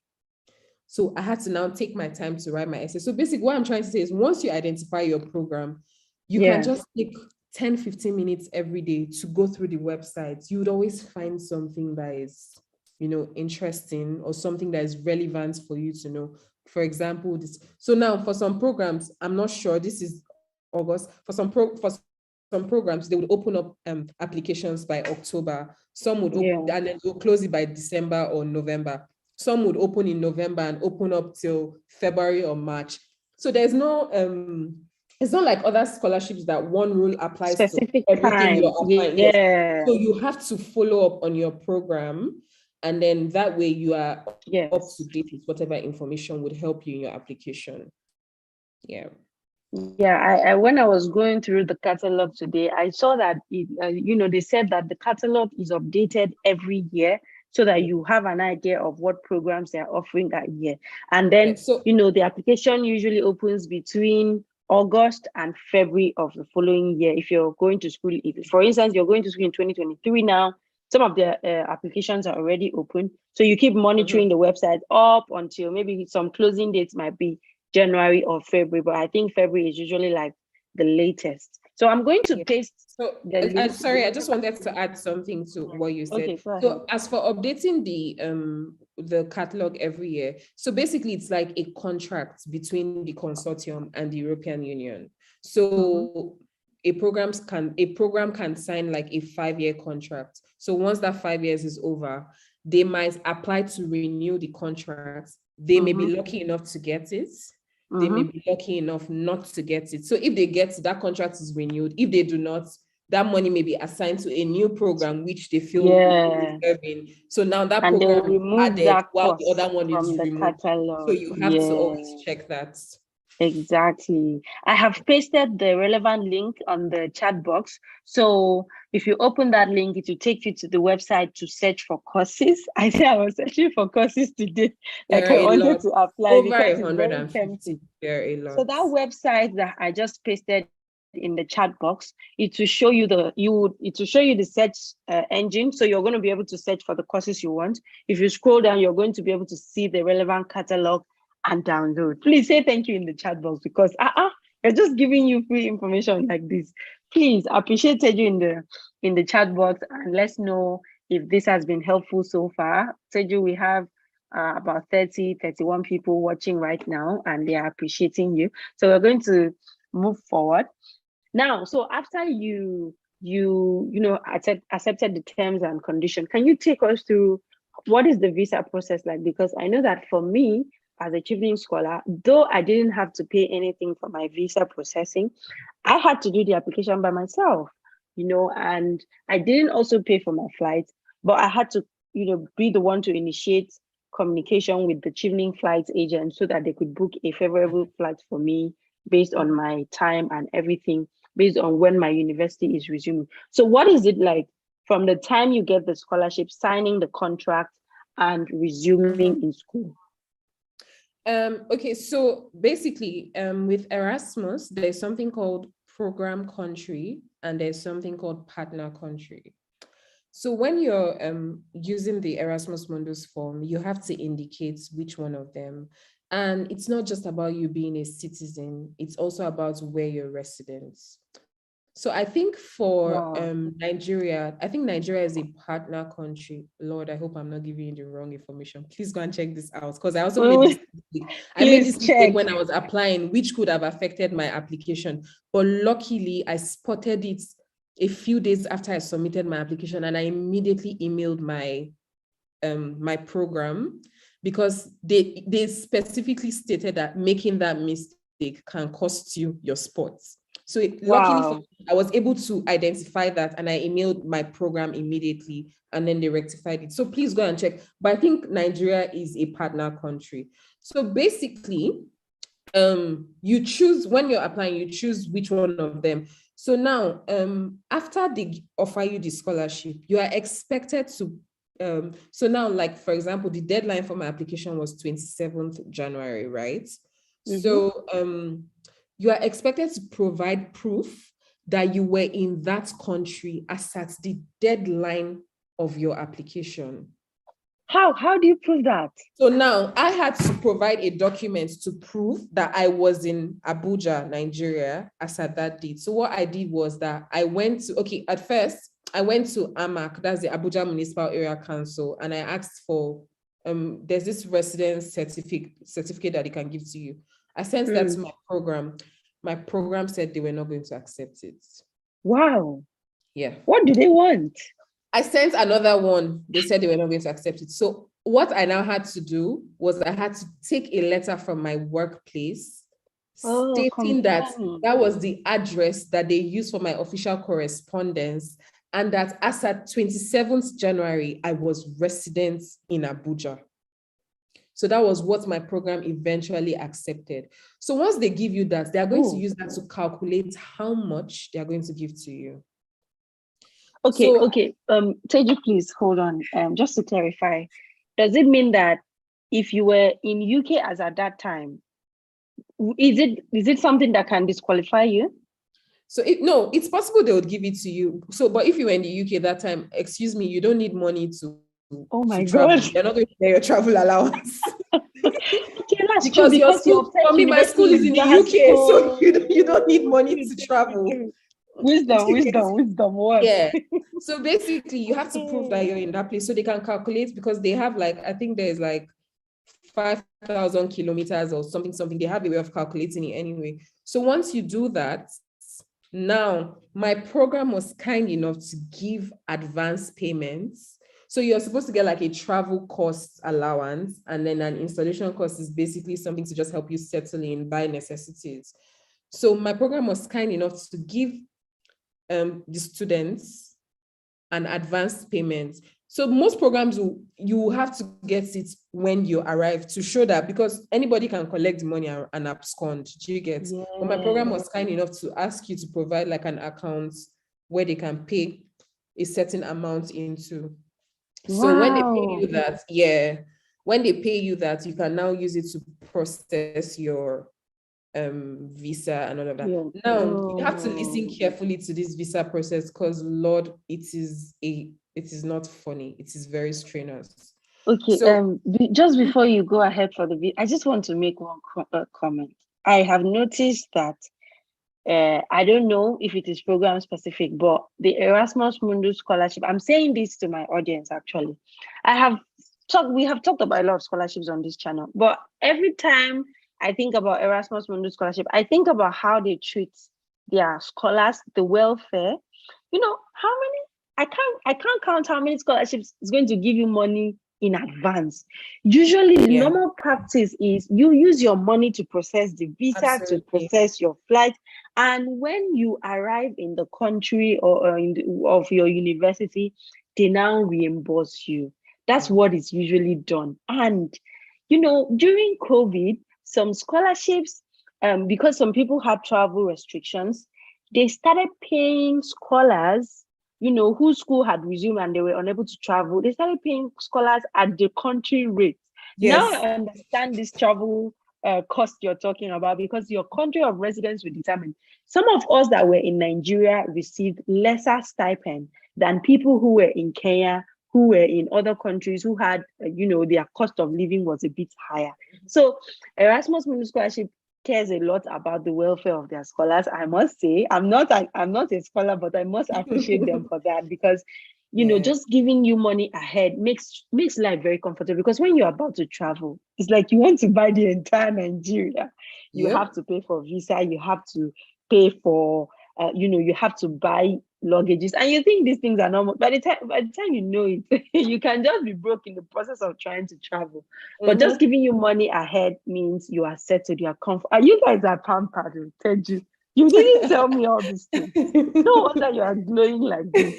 So I had to now take my time to write my essay. So basically what I'm trying to say is once you identify your program, you can just take 10, 15 minutes every day to go through the website. You would always find something that is, interesting or something that is relevant for you to know. For example, this. So now for some programs, I'm not sure, this is August. For some programs, they would open up applications by October. Some would open and then they'll close it by December or November. Some would open in November and open up till February or March. So there's no it's not like other scholarships that one rule applies specific to everything you're applying. Yeah. So you have to follow up on your program, and then that way you are up to date with whatever information would help you in your application. Yeah. Yeah, I when I was going through the catalog today, I saw that they said that the catalog is updated every year so that you have an idea of what programs they're offering that year. And then, the application usually opens between August and February of the following year. If you're going to school, for instance, you're going to school in 2023 now, some of the applications are already open. So you keep monitoring the website up until maybe some closing dates might be January or February, but I think February is usually like the latest. So I'm going to paste. So I'm sorry, I just wanted to add something to what you said. Okay, go ahead. So as for updating the catalog every year, so basically it's like a contract between the consortium and the European Union. So a program can sign like a 5-year contract. So once that 5 years is over, they might apply to renew the contract. They may be lucky enough to get it. They may be lucky enough not to get it. So if they get it, that contract is renewed. If they do not, that money may be assigned to a new program which they feel deserving. So now that program is added while the other one is removed. Catalog. So you have to always check that. Exactly. I have pasted the relevant link on the chat box. So if you open that link, it will take you to the website to search for courses. I think I was searching for courses today. Like I wanted to apply over because 150. There are a lot. So that website that I just pasted in the chat box, it will show you the search engine. So you're going to be able to search for the courses you want. If you scroll down, you're going to be able to see the relevant catalog and download. Please say thank you in the chat box because we're just giving you free information like this. Please appreciate Teju in the chat box and let's know if this has been helpful so far. Teju, we have about 31 people watching right now and they are appreciating you. So we're going to move forward. Now, so after you accepted the terms and conditions, can you take us through what is the visa process like? Because I know that for me, as a Chieftain scholar, though I didn't have to pay anything for my visa processing, I had to do the application by myself. and I didn't also pay for my flight, but I had to, be the one to initiate communication with the Chevening flight agent so that they could book a favorable flight for me based on my time and everything, based on when my university is resuming. So what is it like from the time you get the scholarship, signing the contract and resuming in school? Okay, so basically, with Erasmus, there's something called program country and there's something called partner country. So when you're using the Erasmus Mundus form, you have to indicate which one of them. And it's not just about you being a citizen, it's also about where you're resident. So I think for Nigeria, I think Nigeria is a partner country. Lord, I hope I'm not giving you the wrong information. Please go and check this out, because I also made this mistake. I made this mistake when I was applying, which could have affected my application. But luckily, I spotted it a few days after I submitted my application, and I immediately emailed my my program, because they specifically stated that making that mistake can cost you your spots. So luckily for me, I was able to identify that, and I emailed my program immediately, and then they rectified it. So please go and check. But I think Nigeria is a partner country. So basically, you choose, when you're applying, you choose which one of them. So now, after they offer you the scholarship, you are expected to, so now, like, for example, the deadline for my application was 27th January, right? Mm-hmm. So you are expected to provide proof that you were in that country as at the deadline of your application. How do you prove that? So now I had to provide a document to prove that I was in Abuja, Nigeria, as at that date. So what I did was that I went to, at first I went to AMAC, that's the Abuja Municipal Area Council, and I asked for, there's this residence certificate that they can give to you. I sent that to my program. My program said they were not going to accept it. Wow. Yeah. What do they want? I sent another one. They said they were not going to accept it. So what I now had to do was I had to take a letter from my workplace stating that was the address that they used for my official correspondence, and that as at 27th January, I was resident in Abuja. So that was what my program eventually accepted. So once they give you that, they are going to use that to calculate how much they are going to give to you. Okay. Teju, please hold on. Just to clarify, does it mean that if you were in UK as at that time, is it something that can disqualify you? So no, it's possible they would give it to you. So, but if you were in the UK that time, excuse me, you don't need money to travel. You're not going to pay your travel allowance. That's because true, your school, for me, my school is in the UK, so you don't need money to travel. Wisdom. What? Yeah. So basically, you have to prove that you're in that place, so they can calculate, because they have, like, I think there's like 5,000 kilometers or something. They have a way of calculating it anyway. So once you do that, now my program was kind enough to give advance payments. So you're supposed to get like a travel cost allowance, and then an installation cost is basically something to just help you settle in, buy necessities. So my program was kind enough to give the students an advance payment. So most programs, you have to get it when you arrive to show that, because anybody can collect the money and abscond. Do you get? Yeah. But my program was kind enough to ask you to provide like an account where they can pay a certain amount into. Wow. So when they pay you that, when they pay you that, you can now use it to process your visa and all of that. Yeah. Now you have to listen carefully to this visa process, because Lord, it is not funny. It is very strenuous. Okay. So, just before you go ahead for the I just want to make one comment. I have noticed that I don't know if it is program specific, but the Erasmus Mundus Scholarship, I'm saying this to my audience actually. We have talked about a lot of scholarships on this channel, but every time I think about Erasmus Mundus Scholarship, I think about how they treat their scholars, the welfare. How many? I can't count how many scholarships is going to give you money in advance. Usually, the Yeah. normal practice is you use your money to process the visa, to Absolutely. process your flight. And when you arrive in the country or of your university, they now reimburse you. That's what is usually done. And, during COVID, some scholarships, because some people had travel restrictions, they started paying scholars, whose school had resumed and they were unable to travel. They started paying scholars at the country rate. Now Yes. I understand this travel cost you're talking about, because your country of residence will determine. Some of us that were in Nigeria received lesser stipend than people who were in Kenya, who were in other countries, who had, their cost of living was a bit higher. So Erasmus Mundus Scholarship cares a lot about the welfare of their scholars. I must say, I'm not a scholar, but I must appreciate them for that, because Yeah. just giving you money ahead makes life very comfortable. Because when you're about to travel, it's like you want to buy the entire Nigeria. You Yep. have to pay for visa, you have to pay for you have to buy luggages, and you think these things are normal. By the time you know it, you can just be broke in the process of trying to travel. But just giving you money ahead means you are settled, you are comfortable. You guys are pampered, Teju. You didn't tell me all these things. No wonder you are glowing like this.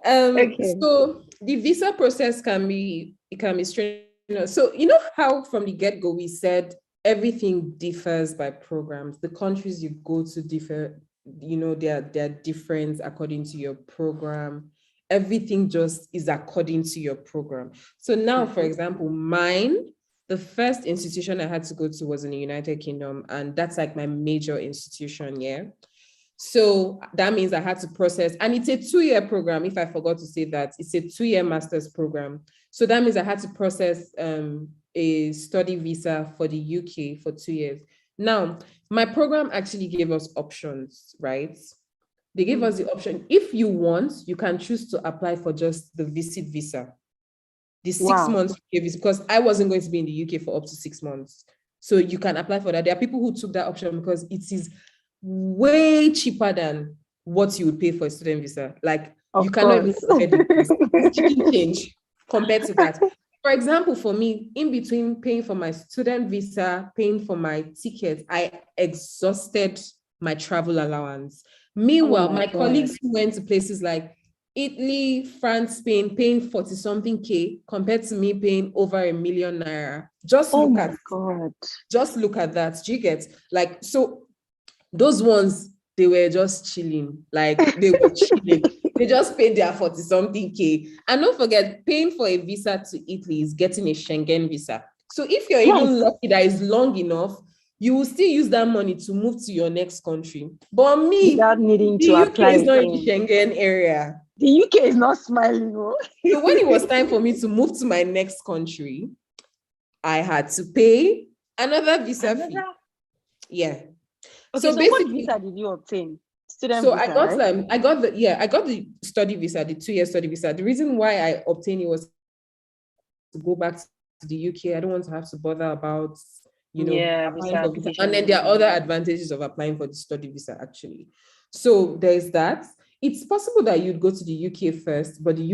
Okay. So the visa process can be strange. So how from the get-go we said everything differs by programs. The countries you go to differ, they're different according to your program. Everything just is according to your program. So now, for example, the first institution I had to go to was in the United Kingdom, and that's like my major institution, yeah. So that means I had to process, and it's a 2-year program. If I forgot to say that, it's a 2-year master's program. So that means I had to process a study visa for the UK for 2 years. Now, my program actually gave us options, right? They gave us the option. If you want, you can choose to apply for just the visit visa. The 6 months visa, because I wasn't going to be in the UK for up to 6 months. So you can apply for that. There are people who took that option because it is way cheaper than what you would pay for a student visa. Like, you cannot even compare the price. It's chicken change compared to that. For example, for me, in between paying for my student visa, paying for my ticket, I exhausted my travel allowance. Meanwhile, my colleagues who went to places like Italy, France, Spain, paying 40-something K compared to me paying over #1 million. Just look at that. Do you get? Like, so those ones, they were just chilling. Like, they were chilling. They just paid their 40-something K. And don't forget, paying for a visa to Italy is getting a Schengen visa. So if you're even lucky that is long enough, you will still use that money to move to your next country. But me, without needing the to UK apply is not in again. the Schengen area. The UK is not smiling. So when it was time for me to move to my next country, I had to pay another visa fee. Yeah. Okay, so what visa did you obtain? Student visa, I got the study visa, the 2-year study visa. The reason why I obtained it was to go back to the UK. I don't want to have to bother about, applying for visa. And then there are other advantages of applying for the study visa, actually. So there's that. It's possible that you'd go to the UK first, but a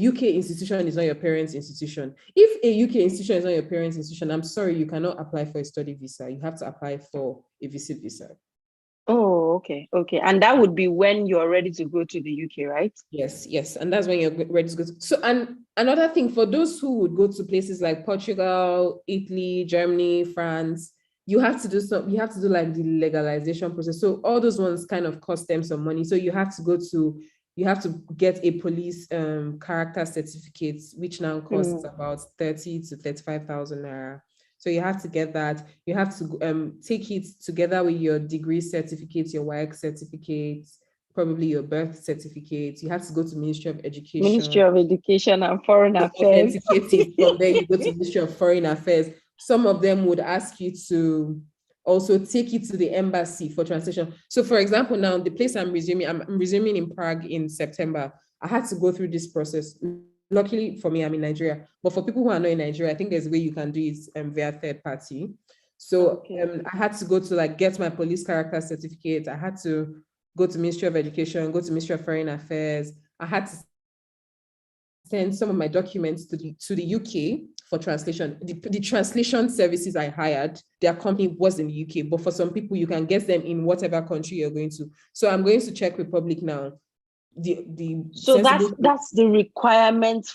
UK institution is not your parents' institution. If a UK institution is not your parents' institution, I'm sorry, you cannot apply for a study visa. You have to apply for a visit visa. Oh, okay. And that would be when you're ready to go to the UK, right? Yes. And that's when you're ready to go. So, and another thing, for those who would go to places like Portugal, Italy, Germany, France, you have to do like the legalization process. So all those ones kind of cost them some money. So you have to get a police character certificate, which now costs about 30 to 35,000 naira. So you have to get that. You have to take it together with your degree certificates, your WAEC certificates, probably your birth certificate. You have to go to Ministry of Education. Ministry of Education and Foreign Affairs. Authenticate it. From there, you go to Ministry of Foreign Affairs. Some of them would ask you to also take it to the embassy for translation. So, for example, now the place I'm resuming in Prague in September. I had to go through this process. Luckily for me, I'm in Nigeria. But for people who are not in Nigeria, I think there's a way you can do it via third party. So I had to go to get my police character certificate. I had to go to Ministry of Education, go to Ministry of Foreign Affairs. I had to send some of my documents to the UK for translation. The translation services I hired, their company was in the UK, but for some people, you can get them in whatever country you're going to. So I'm going to Czech Republic now. So that's the requirement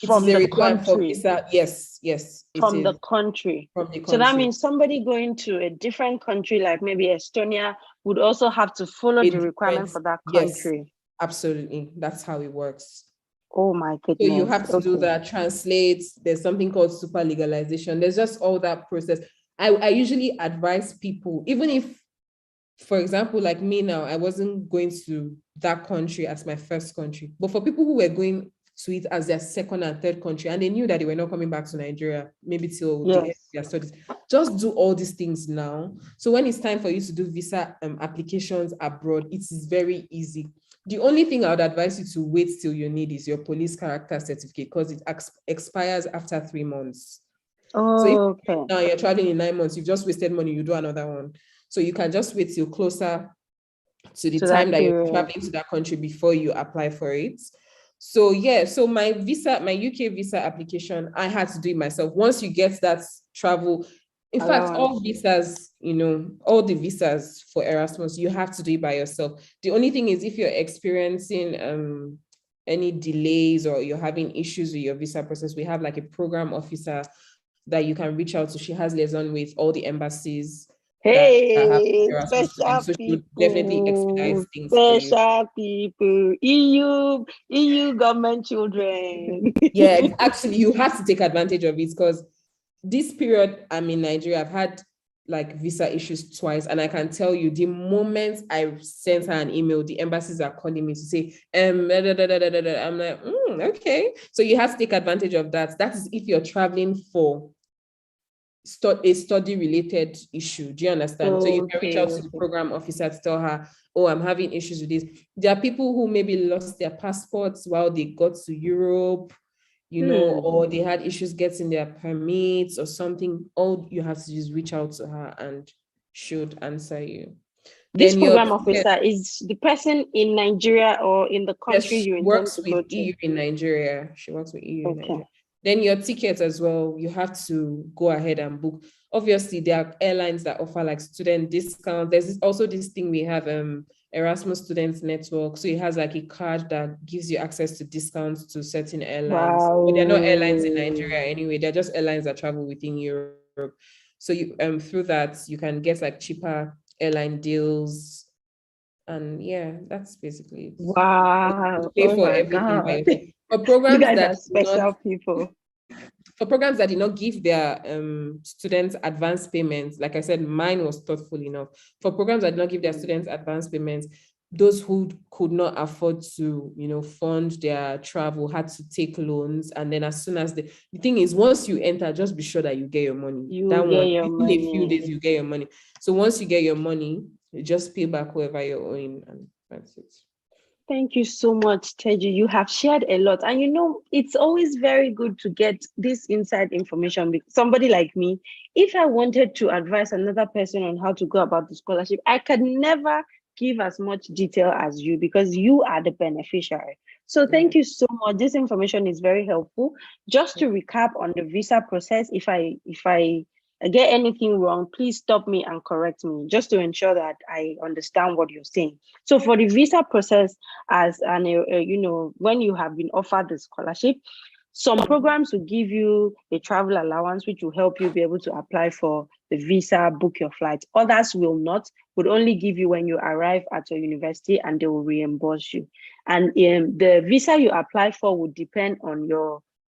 from the country. For visa. Yes. From the country. So that means somebody going to a different country, like maybe Estonia, would also have to follow the requirement for that country. Yes, absolutely. That's how it works. Oh my goodness. So you have to do that, translate. There's something called super legalization. There's just all that process. I usually advise people, even if, for example, like me now, I wasn't going to that country as my first country, but for people who were going to it as their second and third country, and they knew that they were not coming back to Nigeria, maybe till the end of their studies, just do all these things now. So when it's time for you to do visa applications abroad, it is very easy. The only thing I would advise you to wait till you need is your police character certificate, because it expires after 3 months. So if now you're traveling in 9 months, you've just wasted money, you do another one. So you can just wait till closer to the time that you're traveling to that country before you apply for it. So so my UK visa application, I had to do it myself. Once you get that travel, in fact, all visas, all the visas for Erasmus, you have to do it by yourself. The only thing is, if you're experiencing any delays or you're having issues with your visa process, we have like a program officer that you can reach out to. She has liaison with all the embassies. Special so people, definitely expedite things special people, EU government children. Yeah, actually, you have to take advantage of it, because this period I'm in Nigeria, I've had like visa issues twice, and I can tell you, the moment I sent her an email, the embassies are calling me to say, I'm like, okay. So you have to take advantage of that. That is if you're traveling for a study-related issue. Do you understand? So you can reach out to the program officer to tell her, oh, I'm having issues with this. There are people who maybe lost their passports while they got to Europe, or they had issues getting their permits or something. All you have to do is reach out to her and she would answer you. This program officer is the person in Nigeria or in the country you intend to go to? EU in Nigeria. She works with EU in Nigeria. Then your ticket as well, you have to go ahead and book. Obviously, there are airlines that offer like student discount. There's also this thing we have, Erasmus Students Network. So it has like a card that gives you access to discounts to certain airlines. But they're not airlines in Nigeria anyway. They're just airlines that travel within Europe. So you through that, you can get like cheaper airline deals. And that's basically it. Wow. Pay for everything. For programs that special people. For programs that did not give their students advance payments, like I said, mine was thoughtful enough. For programs that did not give their students advance payments, those who could not afford to, fund their travel had to take loans. And then as soon as the thing is, once you enter, just be sure that you get your money. In a few days, you get your money. So once you get your money, you just pay back whoever you're owing, and that's it. Thank you so much, Teju. You have shared a lot. And it's always very good to get this inside information. Because somebody like me, if I wanted to advise another person on how to go about the scholarship, I could never give as much detail as you, because you are the beneficiary. So thank you so much. This information is very helpful. Just to recap on the visa process, if I get anything wrong, please stop me and correct me, just to ensure that I understand what you're saying. So for the visa process, when you have been offered the scholarship, some programs will give you a travel allowance, which will help you be able to apply for the visa, book your flight. Others will not, would only give you when you arrive at your university, and they will reimburse you. And the visa you apply for would depend on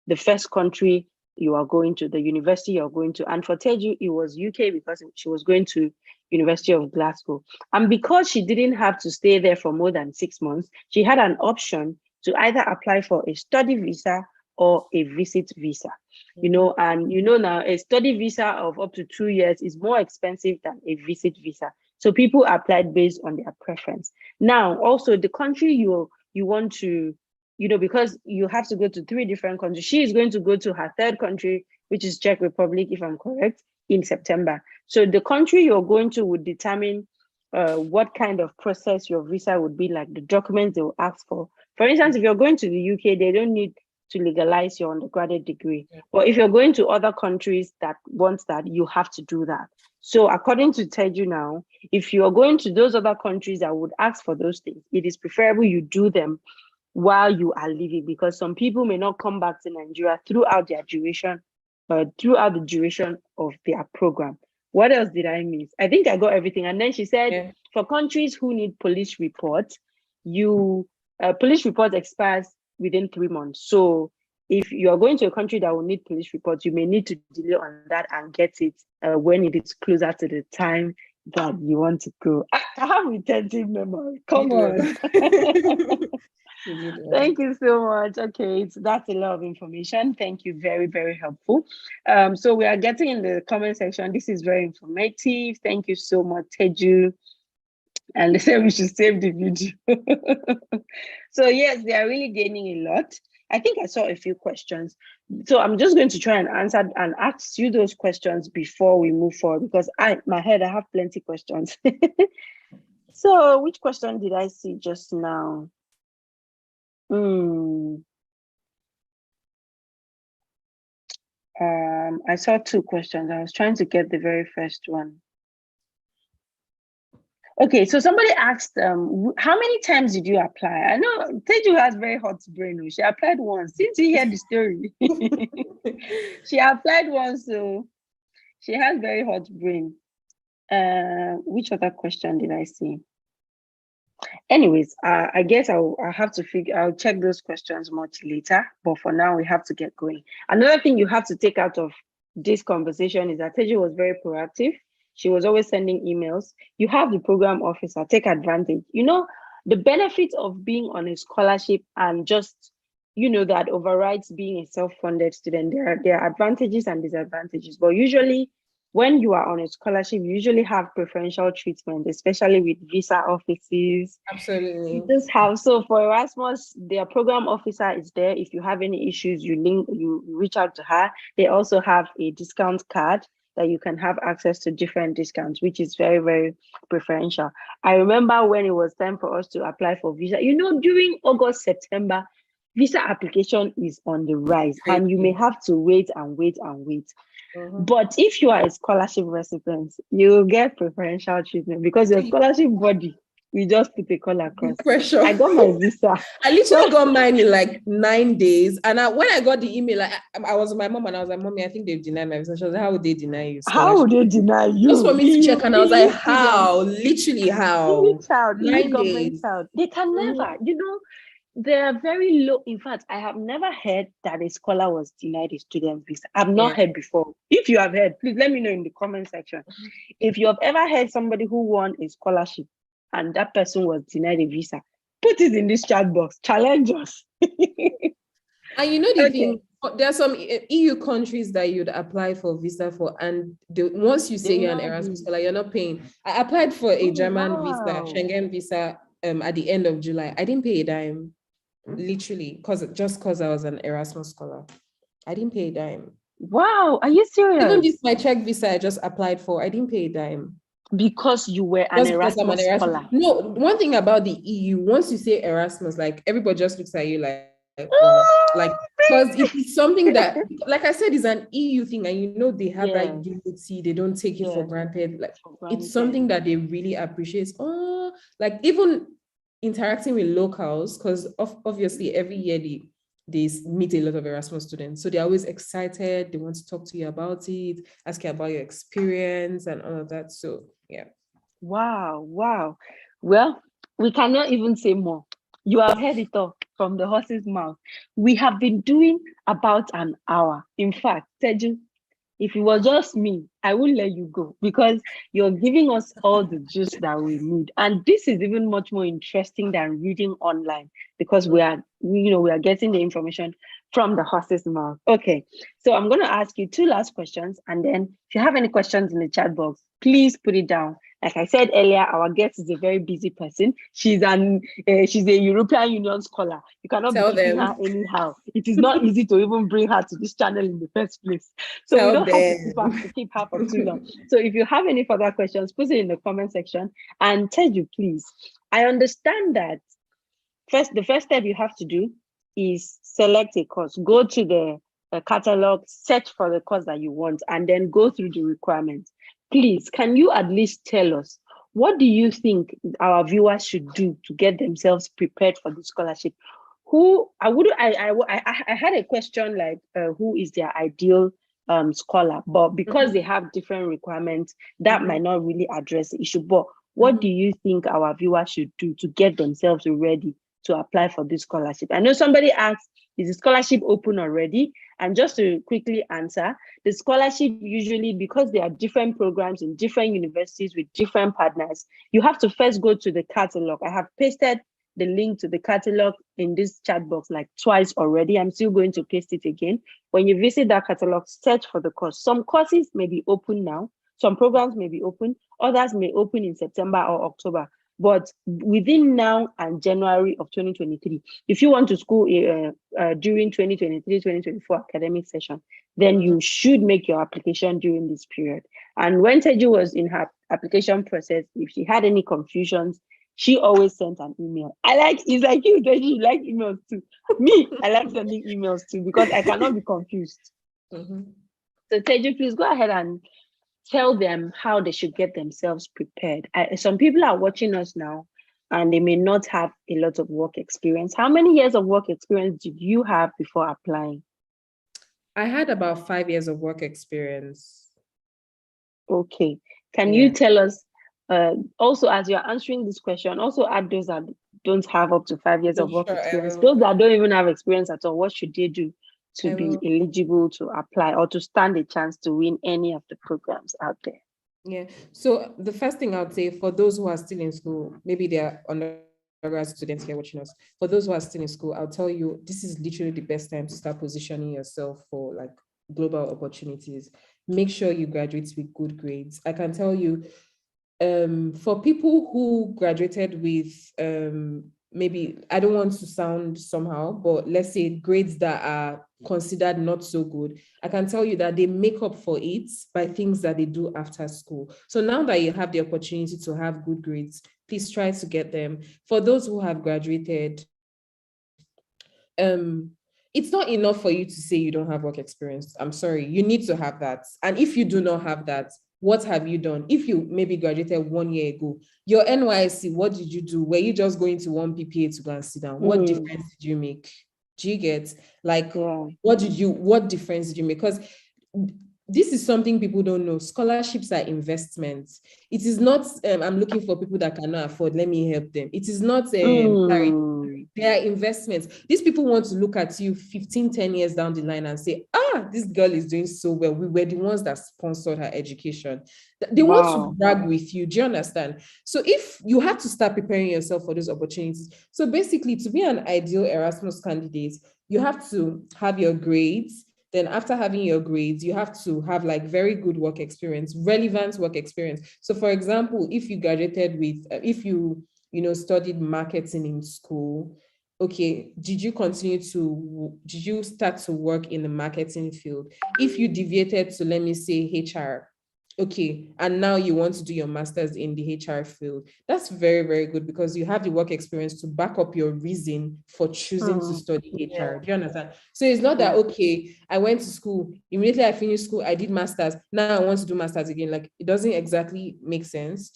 the first country you are going to, the university you're going to. And for Teju, it was UK, because she was going to University of Glasgow. And because she didn't have to stay there for more than 6 months, she had an option to either apply for a study visa or a visit visa. Now a study visa of up to 2 years is more expensive than a visit visa. So people applied based on their preference. Now, also the country you want to, because you have to go to 3 different countries. She is going to go to her third country, which is Czech Republic, if I'm correct, in September. So the country you're going to would determine what kind of process your visa would be like, the documents they will ask for. For instance, if you're going to the UK, they don't need to legalize your undergraduate degree. But if you're going to other countries that want that, you have to do that. So according to Teju now, if you're going to those other countries that would ask for those things, it is preferable you do them while you are living, because some people may not come back to Nigeria throughout the duration of their program. What else did I miss? I think I got everything. And then she said, for countries who need police report, police report expires within 3 months. So if you are going to a country that will need police reports, you may need to delay on that and get it when it is closer to the time that you want to go. I have retentive memory. Come on. Thank you so much. Okay, so that's a lot of information. Thank you. Very, very helpful. So we are getting in the comment section. This is very informative. Thank you so much, Teju. And they said we should save the video. So yes, they are really gaining a lot. I think I saw a few questions. So I'm just going to try and answer and ask you those questions before we move forward, because I have plenty of questions. So which question did I see just now? I saw 2 questions. I was trying to get the very first one. Okay, so somebody asked, how many times did you apply? I know Teju has very hot brain. She applied once. Didn't you hear the story? She applied once, so she has very hot brain. Which other question did I see? Anyways, I guess I'll check those questions much later, but for now we have to get going. Another thing you have to take out of this conversation is that Teju was very proactive. She was always sending emails. You have the program officer, take advantage. You know, the benefits of being on a scholarship and just, that overrides being a self-funded student. There are advantages and disadvantages, but usually when you are on a scholarship, you usually have preferential treatment, especially with visa offices. Absolutely. So for Erasmus, their program officer is there. If you have any issues, you reach out to her. They also have a discount card that you can have access to different discounts, which is very, very preferential. I remember when it was time for us to apply for visa, during August, September, visa application is on the rise, and you may have to wait and wait and wait. But if you are a scholarship recipient, you will get preferential treatment because your scholarship body, we just put a call across. Pressure. I got my visa. I literally got mine in like 9 days. And when I got the email, I was with my mom and I was like, Mommy, I think they've denied my visa. She was like, how would they deny you? How would they deny you? Just for me to check. And I was like, how? Literally, how? Child, 9 days. Child. They can never, they are very low. In fact, I have never heard that a scholar was denied a student visa. I've not heard before. If you have heard, please let me know in the comment section. If you have ever heard somebody who won a scholarship and that person was denied a visa, put it in this chat box. Challenge us. And the thing, there are some EU countries that you'd apply for visa for, and once you say you're an Erasmus scholar, you're not paying. I applied for a German visa, Schengen visa, at the end of July. I didn't pay a dime. Literally, because I was an Erasmus scholar, I didn't pay a dime. Wow, are you serious? Even this my Czech visa I just applied for, I didn't pay a dime. Because you were an Erasmus scholar. No, one thing about the EU, once you say Erasmus, like everybody just looks at you like because it's something that, like I said, is an EU thing, and they have that unity. They don't take it for granted. Like it's something that they really appreciate. Like even interacting with locals, because obviously every year they meet a lot of Erasmus students, so they're always excited. They want to talk to you about it, ask you about your experience and all of that. So yeah. Wow. Well, we cannot even say more. You have heard it all from the horse's mouth. We have been doing about an hour. In fact, Teju, if it was just me, I wouldn't let you go, because you're giving us all the juice that we need. And this is even much more interesting than reading online, because we are getting the information from the horse's mouth. Okay, so I'm going to ask you 2 last questions, and then if you have any questions in the chat box, please put it down. Like I said earlier, our guest is a very busy person. She's a European Union scholar. You cannot be keeping her anyhow. It is not easy to even bring her to this channel in the first place. So we don't have to keep her for too long. So if you have any further questions, put it in the comment section. And Teju, please, I understand that the first step you have to do is select a course, go to the catalog, search for the course that you want, and then go through the requirements. Please, can you at least tell us, what do you think our viewers should do to get themselves prepared for the scholarship? I had a question like, who is their ideal scholar? But because they have different requirements, that might not really address the issue. But what do you think our viewers should do to get themselves ready to apply for this scholarship? I know somebody asked, is the scholarship open already? And just to quickly answer, the scholarship usually, because there are different programs in different universities with different partners, you have to first go to the catalog. I have pasted the link to the catalog in this chat box like twice already. I'm still going to paste it again. When you visit that catalog, search for the course. Some courses may be open now. Some programs may be open. Others may open in September or October. But within now and January of 2023, if you want to school during 2023-2024 academic session, then you should make your application during this period. And when Teju was in her application process, if she had any confusions, she always sent an email. It's like you, Teju, you like emails too. Me, I like sending emails too because I cannot be confused. So Teju, please go ahead and tell them how they should get themselves prepared. Some people are watching us now and they may not have a lot of work experience. How many years of work experience did you have before applying? I had about 5 years of work experience. Okay. Can you tell us, also as you're answering this question, also add those that don't have up to 5 years of work experience. Those that don't even have experience at all, what should they do to be eligible to apply or to stand a chance to win any of the programs out there? Yeah. So the first thing I would say, for those who are still in school, maybe they're undergraduate students here watching us, for those who are still in school, I'll tell you, this is literally the best time to start positioning yourself for like global opportunities. Make sure you graduate with good grades. I can tell you, for people who graduated with maybe, I don't want to sound somehow, but let's say grades that are considered not so good, I can tell you that they make up for it by things that they do after school. So now that you have the opportunity to have good grades, please try to get them. For those who have graduated, it's not enough for you to say you don't have work experience. I'm sorry, you need to have that. And if you do not have that, what have you done? If you maybe graduated 1 year ago, your NYSC, what did you do? Were you just going to one PPA to go and sit down? What difference did you make? Do you get? Like, what difference did you make? Because this is something people don't know. Scholarships are investments. It is not, I'm looking for people that cannot afford, let me help them. It is not, sorry, they are investments. These people want to look at you 15, 10 years down the line and say, this girl is doing so well. We were the ones that sponsored her education. They want to brag with you. Do you understand? So if you have to start preparing yourself for those opportunities. So basically, to be an ideal Erasmus candidate, you have to have your grades. Then after having your grades, you have to have like very good work experience, relevant work experience. So for example, if you graduated with, if you studied marketing in school, okay, did you start to work in the marketing field? If you deviated to, let me say, HR, okay, and now you want to do your master's in the HR field, that's very, very good because you have the work experience to back up your reason for choosing to study HR. Do you understand? So it's not that, okay, I went to school, immediately I finished school, I did master's, now I want to do master's again. Like, it doesn't exactly make sense.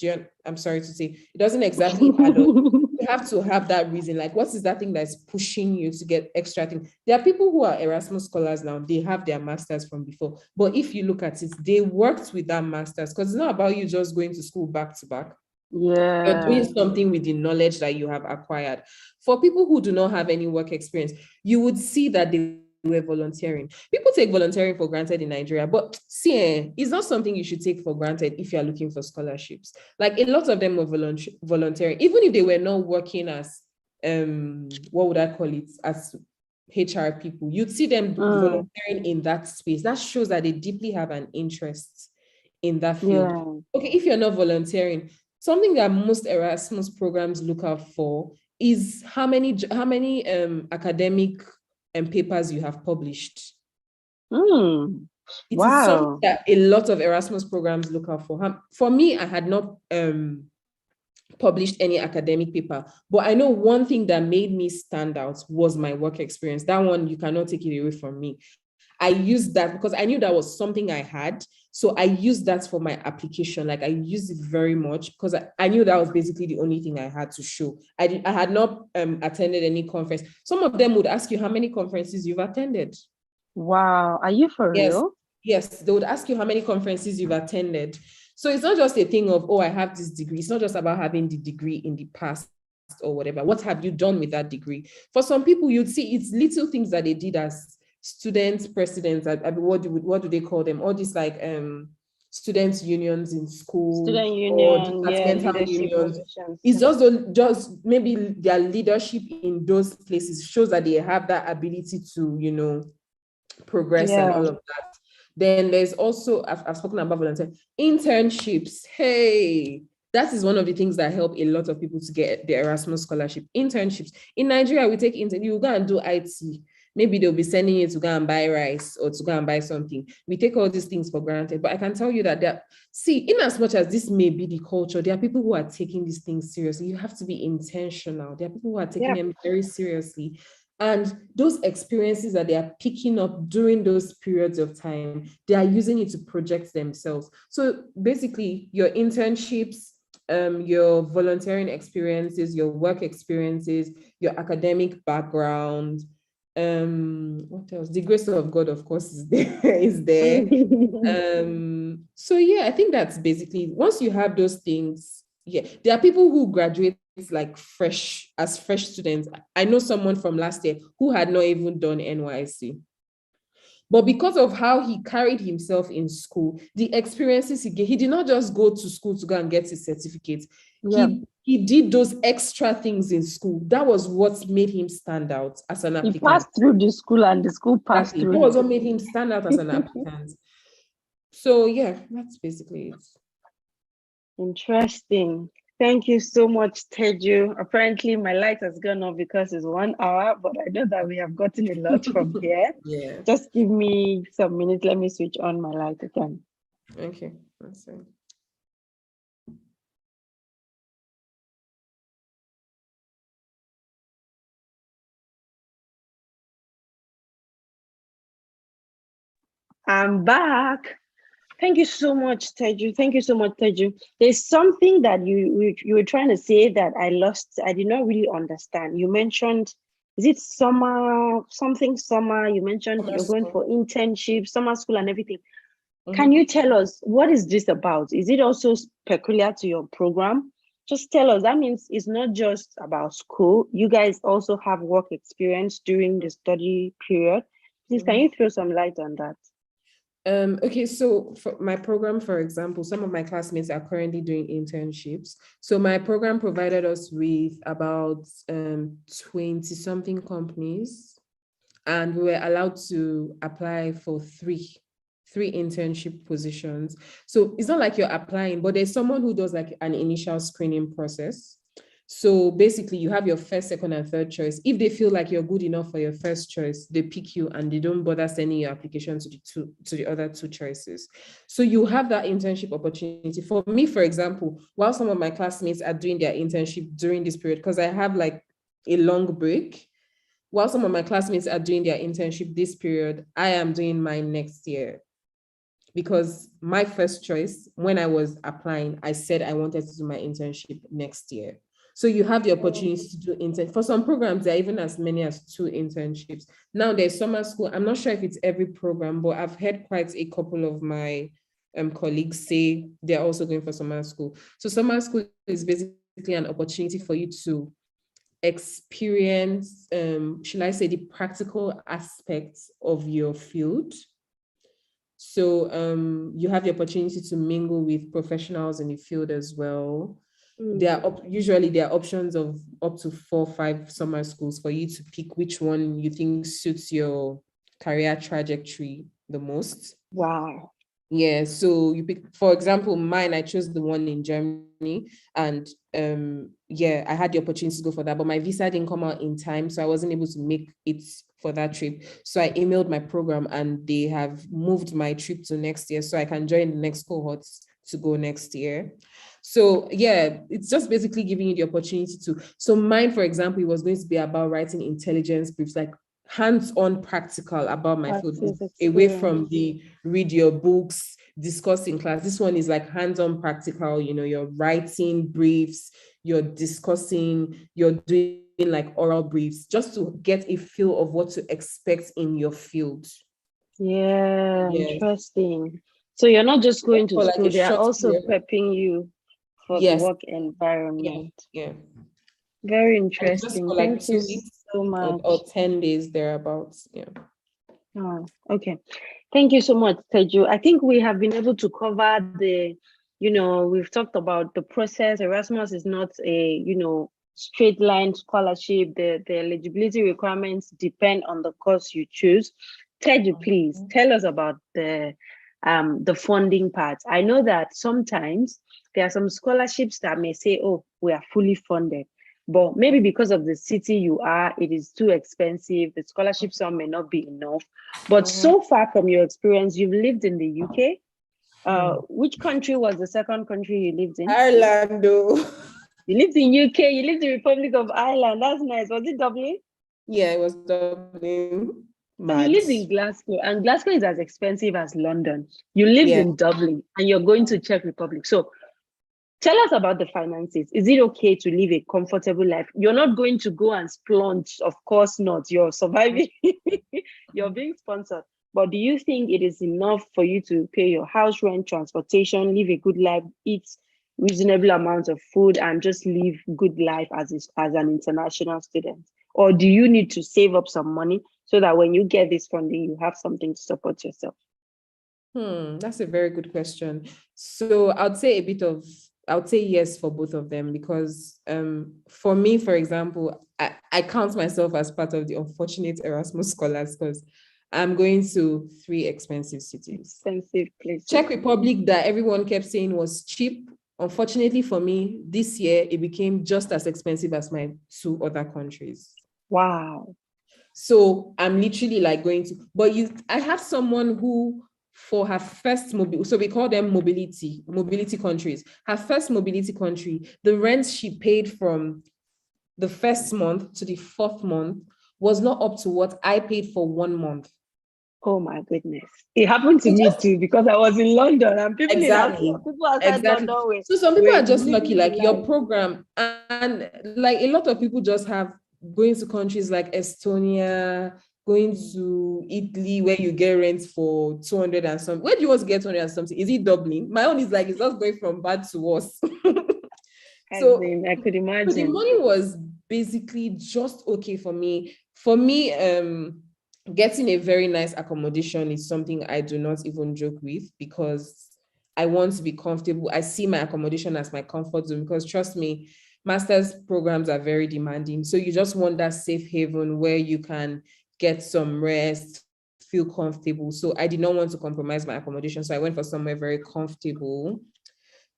I'm sorry to say, it doesn't exactly add up. You have to have that reason. Like, what is that thing that's pushing you to get extra things? There are people who are Erasmus scholars now, they have their masters from before. But if you look at it, they worked with that masters because it's not about you just going to school back to back. You're doing something with the knowledge that you have acquired. For people who do not have any work experience, you would see that they were volunteering. People take volunteering for granted in Nigeria, but see, it's not something you should take for granted if you're looking for scholarships. Like, a lot of them were volunteering, even if they were not working as, what would I call it, as HR people. You'd see them volunteering in that space. That shows that they deeply have an interest in that field. Okay, if you're not volunteering, something that most Erasmus programs look out for is how many academic papers you have published. It is something that a lot of Erasmus programs look out for. For me, I had not published any academic paper. But I know one thing that made me stand out was my work experience. That one, you cannot take it away from me. I used that because I knew that was something I had. So I used that for my application. Like I used it very much because I knew that was basically the only thing I had to show. I had not attended any conference. Some of them would ask you how many conferences you've attended. Wow. Are you for Yes. real? Yes. They would ask you how many conferences you've attended. So it's not just a thing of, oh, I have this degree. It's not just about having the degree in the past or whatever. What have you done with that degree? For some people, you'd see it's little things that they did as student presidents. What do they call them? All these like students unions in school, Student or union, yeah, departmental leadership unions. positions. It's just maybe their leadership in those places shows that they have that ability to, progress and all of that. Then there's also, I've spoken about volunteer internships. Hey, that is one of the things that help a lot of people to get the Erasmus scholarship. Internships. In Nigeria, we take you go and do IT. Maybe they'll be sending you to go and buy rice or to go and buy something. We take all these things for granted. But I can tell you that in as much as this may be the culture, there are people who are taking these things seriously. You have to be intentional. There are people who are taking them very seriously. And those experiences that they are picking up during those periods of time, they are using it to project themselves. So basically, your internships, your volunteering experiences, your work experiences, your academic background, what else? The grace of God, of course, is there. So yeah, I think that's basically, once you have those things, there are people who graduate like fresh students. I know someone from last year who had not even done NYC. But because of how he carried himself in school, the experiences he did not just go to school to go and get his certificate. Yeah. He did those extra things in school. That was what made him stand out as an applicant. He passed through the school and the school passed through. That was what made him stand out as an applicant. So yeah, that's basically it. Interesting. Thank you so much, Teju. Apparently, my light has gone off because it's 1 hour, but I know that we have gotten a lot from here. Yeah. Just give me some minutes. Let me switch on my light again. Okay. That's it. I'm back. Thank you so much, Teju. Thank you so much, Teju. There's something that you were trying to say that I lost. I did not really understand. You mentioned, is it summer, something summer? You mentioned you're going for internship, summer school and everything. Mm-hmm. Can you tell us, what is this about? Is it also peculiar to your program? Just tell us. That means it's not just about school. You guys also have work experience during the study period. Please, can you throw some light on that? Okay, so for my program, for example, some of my classmates are currently doing internships. So my program provided us with about 20-something companies, and we were allowed to apply for three internship positions. So it's not like you're applying, but there's someone who does like an initial screening process. So basically you have your first, second, and third choice. If they feel like you're good enough for your first choice, they pick you and they don't bother sending your application to the other two choices. So you have that internship opportunity. For me, for example, while some of my classmates are doing their internship during this period, because I have like a long break, while some of my classmates are doing their internship this period, I am doing mine next year. Because my first choice, when I was applying, I said I wanted to do my internship next year. So you have the opportunity to do intern. For some programs, there are even as many as 2 internships. Now there's summer school. I'm not sure if it's every program, but I've heard quite a couple of my colleagues say they're also going for summer school. So summer school is basically an opportunity for you to experience, should I say, the practical aspects of your field. So you have the opportunity to mingle with professionals in the field as well. Usually there are options of up to 4 or 5 summer schools for you to pick which one you think suits your career trajectory the most. Wow. Yeah, so you pick, for example, mine, I chose the one in Germany, and I had the opportunity to go for that, but my visa didn't come out in time, so I wasn't able to make it for that trip. So I emailed my program and they have moved my trip to next year so I can join the next cohorts to go next year. So yeah, it's just basically giving you the opportunity to. So mine, for example, it was going to be about writing intelligence briefs, like hands-on practical about my field, away from the read your books, discuss in class. This one is like hands-on practical, you're writing briefs, you're discussing, you're doing like oral briefs, just to get a feel of what to expect in your field. Yeah, interesting. So you're not just going to school, they are also prepping you for the work environment. Yeah. Very interesting. For Thank you so much. Or 10 days thereabouts. Yeah. Oh, okay. Thank you so much, Teju. I think we have been able to cover we've talked about the process. Erasmus is not a, straight line scholarship. The eligibility requirements depend on the course you choose. Teju, please tell us about the funding part. I know that sometimes there are some scholarships that may say, oh, we are fully funded. But maybe because of the city you are, it is too expensive. The scholarship sum may not be enough. But so far from your experience, you've lived in the UK. Which country was the second country you lived in? Ireland. You lived in UK, you lived in the Republic of Ireland. That's nice. Was it Dublin? Yeah, it was Dublin. So you lived in Glasgow, and Glasgow is as expensive as London. You lived in Dublin, and you're going to Czech Republic. So tell us about the finances. Is it okay to live a comfortable life? You're not going to go and splurge. Of course not. You're surviving. You're being sponsored. But do you think it is enough for you to pay your house rent, transportation, live a good life, eat reasonable amount of food, and just live good life as an international student? Or do you need to save up some money so that when you get this funding, you have something to support yourself? That's a very good question. So I'd say yes for both of them, because for me, for example, I count myself as part of the unfortunate Erasmus scholars, because I'm going to 3 expensive cities. Expensive places. Czech Republic, that everyone kept saying was cheap. Unfortunately for me, this year, it became just as expensive as my 2 other countries. Wow. So I'm literally like going to, but I have someone who, for her first so we call them mobility countries. Her first mobility country, the rent she paid from the first month to the 4th month was not up to what I paid for 1 month. Oh my goodness. It happened to me too, because I was in London and people people outside London were, so some people are just lucky, like your program, and like a lot of people just have going to countries like Estonia, going to Italy, where you get rent for 200 and something. Where do you want to get 200 and something? Is it Dublin? My own is like, it's just going from bad to worse. So I could imagine. So the money was basically just okay for me. Getting a very nice accommodation is something I do not even joke with, because I want to be comfortable. I see my accommodation as my comfort zone, because trust me, master's programs are very demanding. So you just want that safe haven where you can get some rest, feel comfortable. So I did not want to compromise my accommodation. So I went for somewhere very comfortable.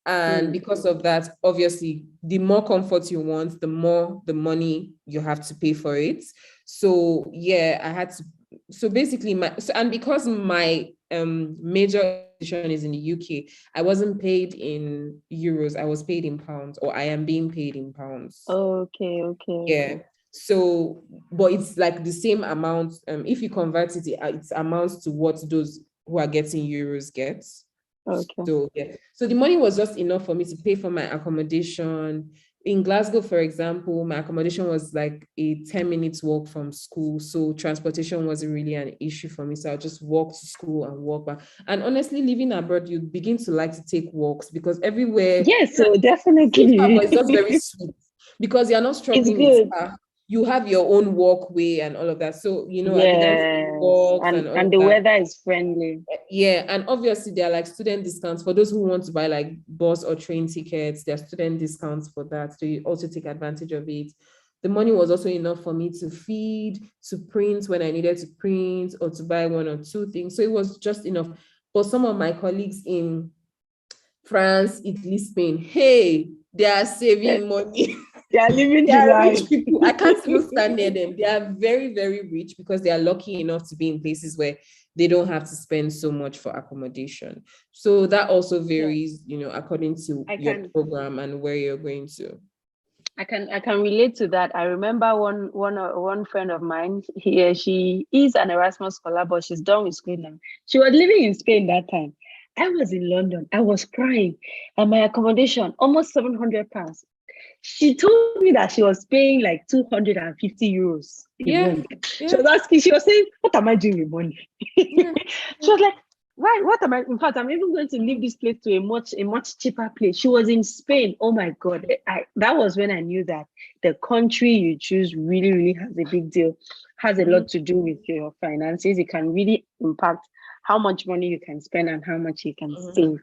And because of that, obviously, the more comfort you want, the more the money you have to pay for it. So yeah, I had to. So basically, because my major position is in the UK, I wasn't paid in euros. I was paid in pounds, or I am being paid in pounds. Okay. Yeah. So, but it's like the same amount. If you convert it, it amounts to what those who are getting euros get. Okay. So yeah. So the money was just enough for me to pay for my accommodation. In Glasgow, for example, my accommodation was like a 10 minutes walk from school. So transportation wasn't really an issue for me. So I just walk to school and walk back. And honestly, living abroad, you begin to like to take walks, because everywhere. Yes, so definitely. It's just very sweet, because you're not struggling with you have your own walkway and all of that. So, walks and the weather is friendly. Yeah. And obviously there are like student discounts for those who want to buy like bus or train tickets. There are student discounts for that. So you also take advantage of it. The money was also enough for me to feed, to print when I needed to print, or to buy 1 or 2 things. So it was just enough. But some of my colleagues in France, Italy, Spain, hey, They are saving money. They are living They the are life. rich people. I can't even stand near them. They are very, very rich because they are lucky enough to be in places where they don't have to spend so much for accommodation. So that also varies, according to your program and where you're going to. I can relate to that. I remember one friend of mine. She is an Erasmus scholar, but she's done with school now. She was living in Spain that time. I was in London. I was crying, and my accommodation almost £700. She told me that she was paying like 250 euros a month. Yeah. She was asking. She was saying, "What am I doing with money?" Yeah. She was like, why? What am I? In fact, I'm even going to leave this place to a much cheaper place. She was in Spain. Oh my God. That was when I knew that the country you choose really, really has a big deal, has a lot to do with your finances. It can really impact how much money you can spend and how much you can save.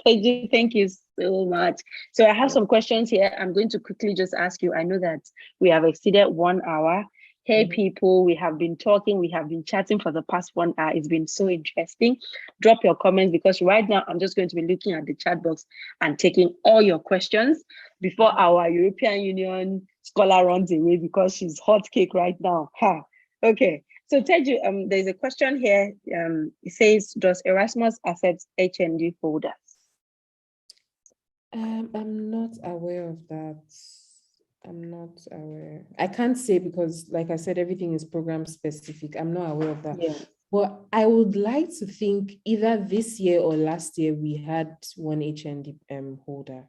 Teju, thank you so much. So I have some questions here. I'm going to quickly just ask you. I know that we have exceeded 1 hour. Hey, people, we have been talking, we have been chatting for the past 1 hour. It's been so interesting. Drop your comments because right now I'm just going to be looking at the chat box and taking all your questions before our European Union scholar runs away because she's hot cake right now. Okay. So Teju, there's a question here. It says, does Erasmus accept HND holders? I'm not aware of that. I'm not aware. I can't say because, like I said, everything is program specific. I'm not aware of that. Yeah. But I would like to think either this year or last year we had one HND holder.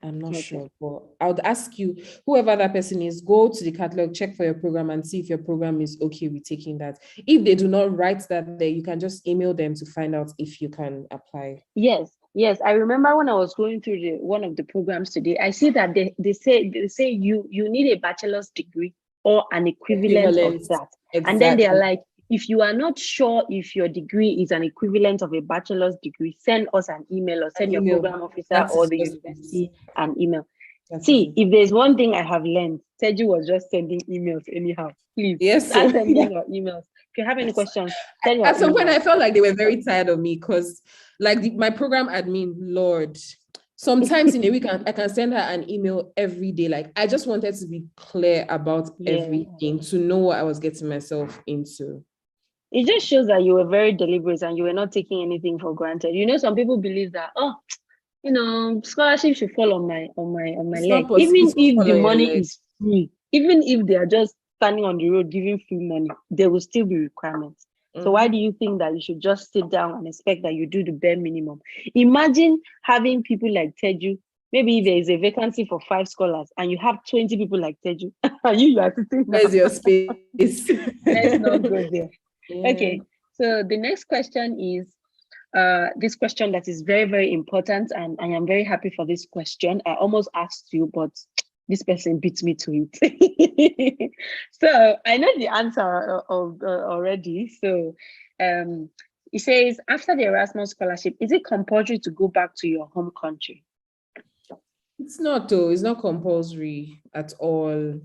I'm not sure, but I would ask you, whoever that person is, go to the catalog, check for your program and see if your program is okay with taking that. If they do not write that there, you can just email them to find out if you can apply. Yes. I remember when I was going through one of the programs today, I see that they say you need a bachelor's degree or an equivalent of that. Exactly. And then they are like, if you are not sure if your degree is an equivalent of a bachelor's degree, send us an email or send your program officer or the university an email. See, if there's one thing I have learned, Teju was just sending emails anyhow. Please, start sending your emails. If you have any questions, send your At some point, email. I felt like they were very tired of me because, like, my program admin, Lord, sometimes in a week, I can send her an email every day. Like, I just wanted to be clear about everything, to know what I was getting myself into. It just shows that you were very deliberate and you were not taking anything for granted. Some people believe that, scholarship should fall on my leg. Even if the money is free, even if they are just standing on the road giving free money, there will still be requirements. So why do you think that you should just sit down and expect that you do the bare minimum? Imagine having people like Teju. Maybe there is a vacancy for 5 scholars and you have 20 people like Teju. you are sitting there. Where's your space? Let's not go there. Yeah. Okay, so the next question is this question that is very, very important, and I am very happy for this question. I almost asked you, but this person beats me to it. So I know the answer already. So it says, after the Erasmus Scholarship, is it compulsory to go back to your home country? It's not, though. It's not compulsory at all.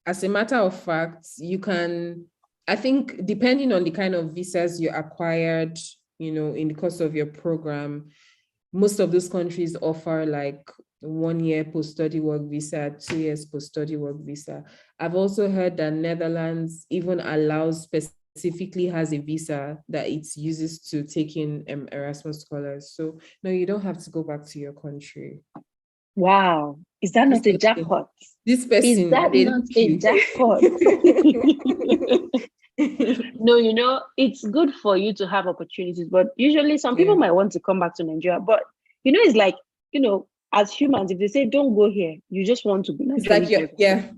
As a matter of fact, you can, I think, depending on the kind of visas you acquired, in the course of your program, most of those countries offer like 1 year post-study work visa, 2 years post-study work visa. I've also heard that Netherlands even specifically has a visa that it uses to take in Erasmus scholars. So no, you don't have to go back to your country. Wow. Is that not a jackpot? This person, is that not a jackpot? No, it's good for you to have opportunities, but usually some people might want to come back to Nigeria. But it's like, as humans, if they say don't go here, you just want to be. It's like,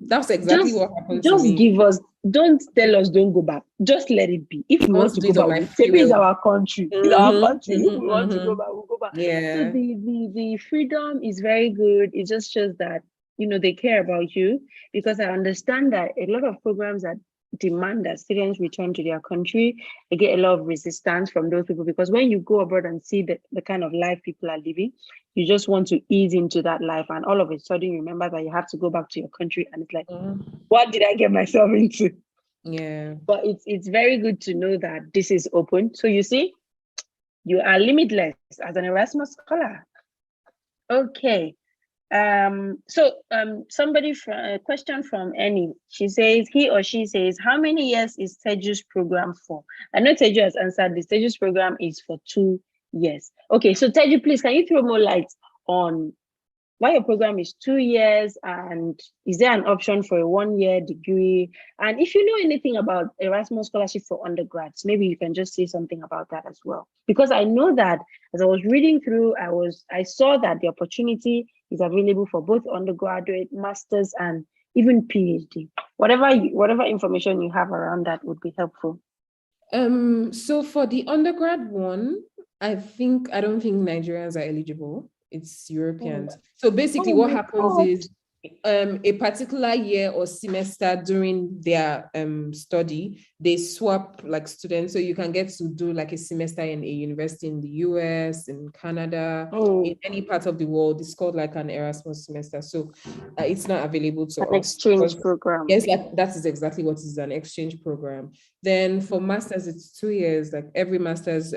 that's exactly what happened to me. Just give us, don't tell us don't go back. Just let it be. If we want to go back, it's our country. It's our country. If we want to go back, we'll go back. Yeah. So the freedom is very good. It just shows that they care about you, because I understand that a lot of programs that demand that students return to their country, they get a lot of resistance from those people, because when you go abroad and see the kind of life people are living, you just want to ease into that life, and all of a sudden you remember that you have to go back to your country, and it's like, what did I get myself into? Yeah. But it's very good to know that this is open. So you see, you are limitless as an Erasmus scholar. Okay. Somebody from a question from Annie. She says, he or she says, how many years is Teju's program for? I know Teju has answered this. Teju's program is for 2 years. Okay, so Teju, please, can you throw more light on why your program is 2 years, and is there an option for a 1-year degree? And if you know anything about Erasmus Scholarship for undergrads, maybe you can just say something about that as well. Because I know that as I was reading through, I saw that the opportunity is available for both undergraduate, masters, and even PhD. Whatever information you have around that would be helpful. So for the undergrad one, I don't think Nigerians are eligible. It's Europeans. So basically what happens is a particular year or semester during their study, they swap like students. So you can get to do like a semester in a university in the US, in Canada, in any part of the world. It's called like an Erasmus semester. So it's not available to an us. Exchange program. Yes, that is exactly what is an exchange program. Then for masters, it's 2 years. Like every master's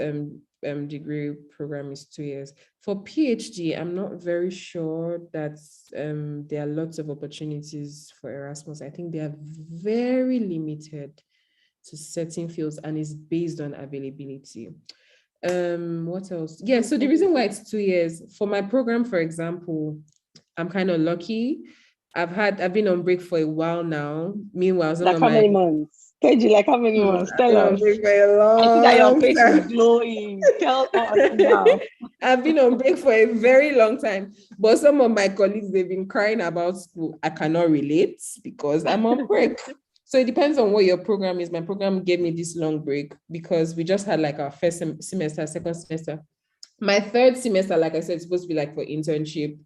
degree program is 2 years. For PhD, I'm not very sure that there are lots of opportunities for Erasmus. I think they are very limited to certain fields, and it's based on availability. What else? Yeah, so the reason why it's 2 years, for my program, for example, I'm kind of lucky. I've been on break for a while now. Meanwhile, like how many months? Teju, like how many months? Tell us. I see that your face is glowing. Tell us now. I've been on break for a very long time, but some of my colleagues, they've been crying about school. I cannot relate because I'm on break. So it depends on what your program is. My program gave me this long break because we just had like our first semester, second semester. My third semester, like I said, it's supposed to be like for internship.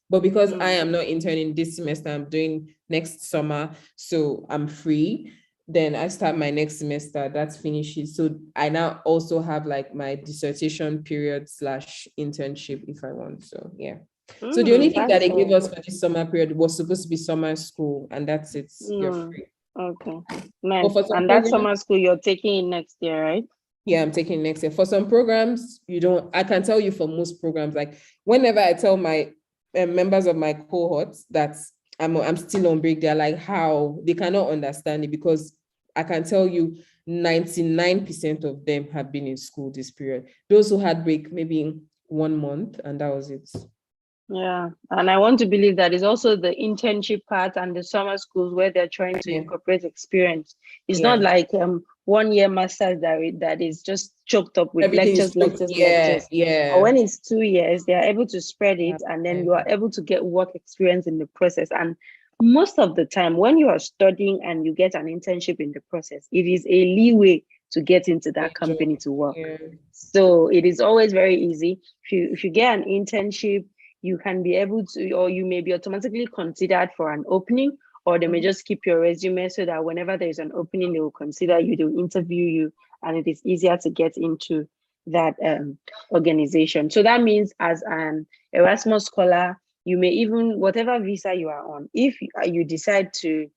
But because I am not interning this semester, I'm doing next summer, so I'm free. Then I start my next semester, that finishes. So I now also have like my dissertation period / internship if I want. So yeah. So the only thing that they gave us for this summer period was supposed to be summer school, and that's it. You're free. Okay, nice. And that summer school you're taking next year, right? Yeah, I'm taking next year. For some programs, I can tell you for most programs, like whenever I tell my members of my cohort that I'm still on break, they're like, how? They cannot understand it, because I can tell you 99% of them have been in school this period. Those who had break maybe 1 month, and that was it. Yeah, and I want to believe that is also the internship part and the summer schools where they're trying to incorporate experience. It's not like 1 year master's that is just choked up with lectures. Yeah. Or when it's 2 years, they are able to spread it, and then you are able to get work experience in the process. And most of the time, when you are studying and you get an internship in the process, it is a leeway to get into that company to work. So it is always very easy. If you get an internship, you can be able to, or you may be automatically considered for an opening, or they may just keep your resume so that whenever there's an opening, they will consider you, they'll interview you, and it is easier to get into that organization. So that means as an Erasmus scholar, you may even, whatever visa you are on, if you decide to,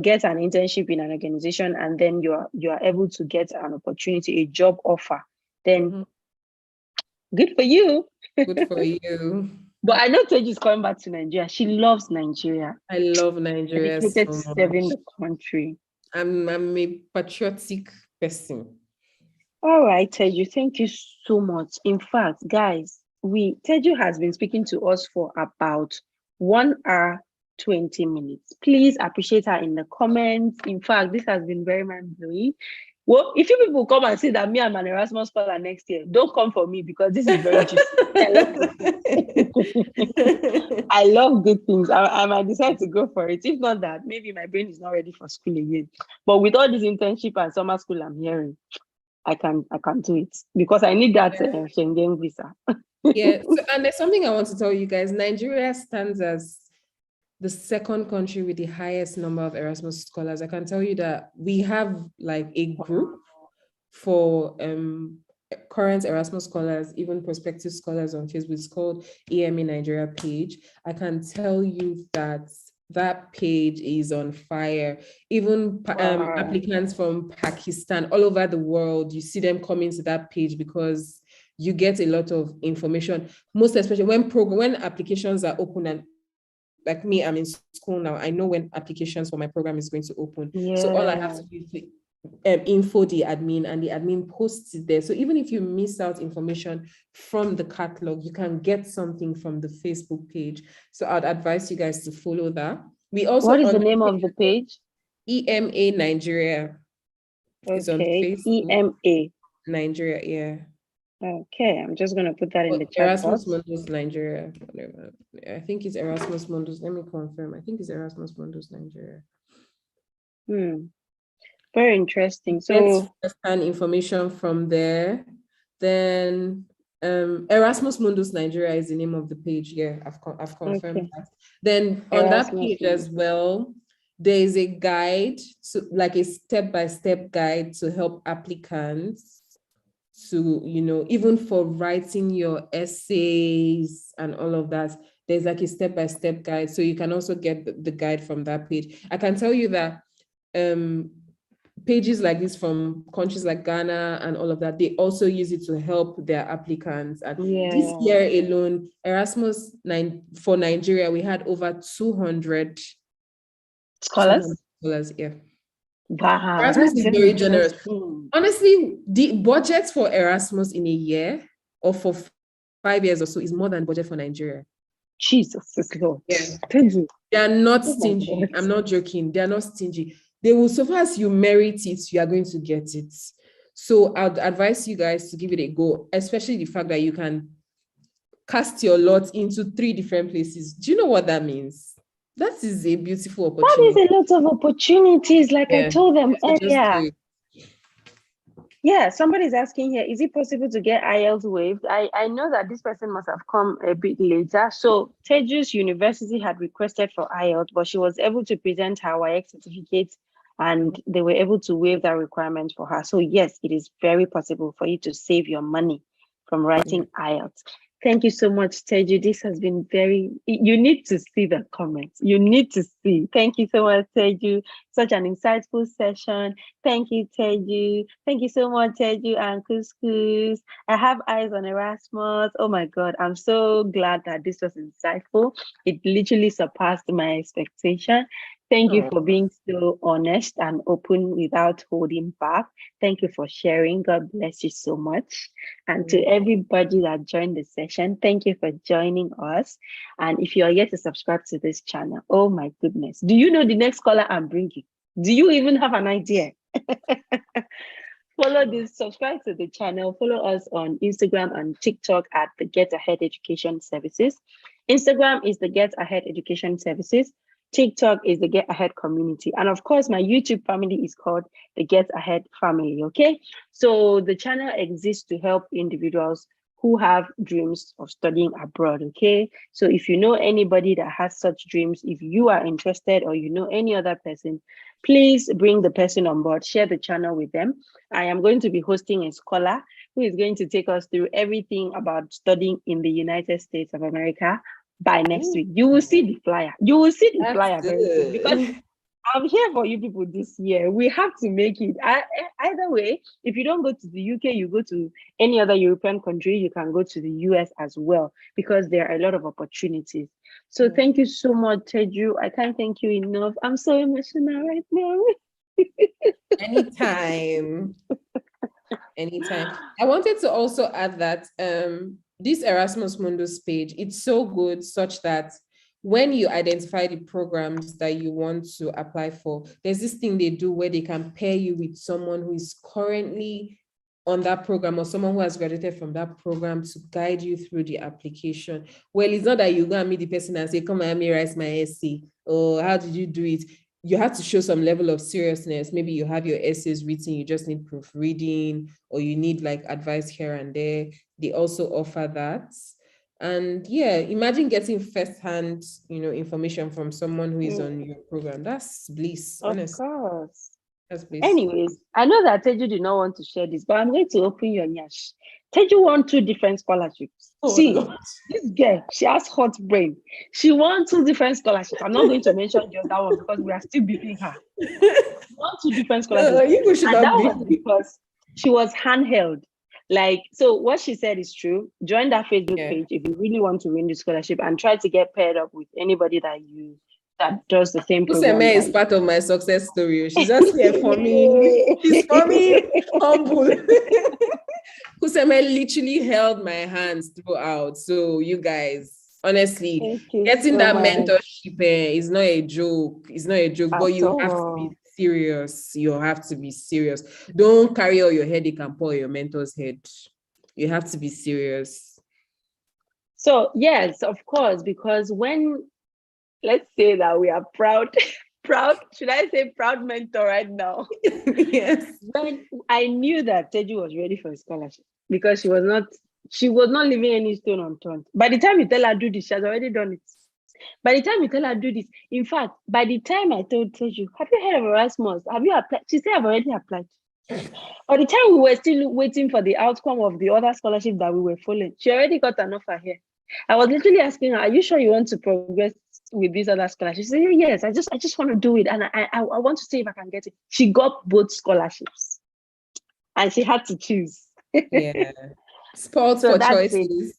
get an internship in an organization, and then you are able to get an opportunity, a job offer, then good for you. Good for you. But I know Teju is coming back to Nigeria. She loves Nigeria. I love Nigeria so much. Serving the country. I'm a patriotic person. All right, Teju, thank you so much. In fact, guys, Teju has been speaking to us for about 1 hour, 20 minutes. Please appreciate her in the comments. In fact, this has been very mind-blowing. Well, if you people come and say that me I'm an Erasmus scholar next year, don't come for me, because this is very juicy. I love good things. I might decide to go for it. If not that, maybe my brain is not ready for school again. But with all this internship and summer school I'm hearing, I can do it, because I need that Schengen visa. And there's something I want to tell you guys. Nigeria stands as the second country with the highest number of Erasmus scholars. I can tell you that we have like a group for current Erasmus scholars, even prospective scholars on Facebook. It's called EMA Nigeria page. I can tell you that page is on fire. Even applicants from Pakistan, all over the world, you see them coming to that page because you get a lot of information, most especially when applications are open and like me, I'm in school now. I know when applications for my program is going to open. So all I have to do is info the admin, and the admin posts it there. So even if you miss out information from the catalog, you can get something from the Facebook page. So I'd advise you guys to follow that. We also, what is the name of the page? EMA Nigeria. It's on Facebook. EMA Nigeria, yeah. Okay, I'm just going to put that in the chat Erasmus box. Mundus Nigeria. Whatever. I think it's Erasmus Mundus. Let me confirm. I think it's Erasmus Mundus Nigeria. Very interesting. So get first-hand information from there. Then Erasmus Mundus Nigeria is the name of the page. Yeah, I've confirmed that. Then on that page as well, there is a guide, like a step-by-step guide to help applicants to, even for writing your essays and all of that. There's like a step-by-step guide. So you can also get the guide from that page. I can tell you that pages like this from countries like Ghana and all of that, they also use it to help their applicants. And this year alone, Erasmus for Nigeria, we had over 200 scholars. Yeah. Wow, Erasmus is very generous. Honestly, the budget for Erasmus in a year or for 5 years or so is more than budget for Nigeria. Jesus is Lord. Yeah. They are not stingy. I'm not joking. They are not stingy. They will, so far as you merit it, you are going to get it. So I'd advise you guys to give it a go, especially the fact that you can cast your lot into 3 different places. Do you know what that means? That is a beautiful opportunity. That is a lot of opportunities, like I told them earlier. Yeah, somebody's asking here, is it possible to get IELTS waived? I know that this person must have come a bit later. So Teju's university had requested for IELTS, but she was able to present her WAEC certificate and they were able to waive that requirement for her. So yes, it is very possible for you to save your money from writing IELTS. Thank you so much, Teju. This has been you need to see the comments. You need to see. Thank you so much, Teju. Such an insightful session. Thank you, Teju. Thank you so much, Teju and Couscous. I have eyes on Erasmus. Oh my God, I'm so glad that this was insightful. It literally surpassed my expectation. Thank you for being so honest and open without holding back. Thank you for sharing. God bless you so much. And to everybody that joined the session, thank you for joining us. And if you are yet to subscribe to this channel, oh my goodness, do you know the next caller I'm bringing? Do you even have an idea? Follow this, subscribe to the channel, follow us on Instagram and TikTok at the Get Ahead Education Services. Instagram is the Get Ahead Education Services. TikTok is the Get Ahead community. And of course, my YouTube family is called the Get Ahead family, okay? So the channel exists to help individuals who have dreams of studying abroad, okay? So if you know anybody that has such dreams, if you are interested or you know any other person, please bring the person on board, share the channel with them. I am going to be hosting a scholar who is going to take us through everything about studying in the United States of America. By next week, you will see the flyer. You will see the flyer very soon because I'm here for you people this year. We have to make it. Either way, if you don't go to the UK, you go to any other European country, you can go to the US as well because there are a lot of opportunities. So thank you so much, Teju. I can't thank you enough. I'm so emotional right now. Anytime. I wanted to also add that this Erasmus Mundus page, it's so good such that when you identify the programs that you want to apply for, there's this thing they do where they can pair you with someone who is currently on that program or someone who has graduated from that program to guide you through the application. Well, it's not that you go and meet the person and say, come and write my essay, or how did you do it? You have to show some level of seriousness. Maybe you have your essays written, you just need proofreading, or you need like advice here and there. They also offer that. And yeah, imagine getting firsthand, information from someone who is on your program. That's bliss, honestly. Of course. That's bliss. Anyways, I know that Teju did not want to share this, but I'm going to open your nyash. Teju won 2 different scholarships. See, this girl, she has hot brain. She won 2 different scholarships. I'm not going to mention just that one because we are still beating her. She won 2 different scholarships. You should and that was because she was handheld. Like, so what she said is true. Join that Facebook page if you really want to win the scholarship, and try to get paired up with anybody that does the same program. Useme is part of my success story. She's just here for me. She's for me, humble. Useme literally held my hands throughout. So you guys, honestly, getting that mentorship is not a joke. It's not a joke, but you have to be serious. You have to be serious. Don't carry all your headache and pour your mentor's head. You have to be serious. So yes, of course, because let's say that we are proud, should I say proud mentor right now? Yes. When I knew that Teju was ready for a scholarship, because she was not leaving any stone unturned. By the time you tell her do this, she has already done it. By the time you tell her do this, in fact, by the time I told Teju, have you heard of Erasmus? Have you applied? She said, I've already applied. By the time we were still waiting for the outcome of the other scholarship that we were following, she already got an offer here. I was literally asking her, are you sure you want to progress with these other scholarships? She said, yes, I just want to do it. And I want to see if I can get it. She got both scholarships and she had to choose. Yeah. Spoiled for choices.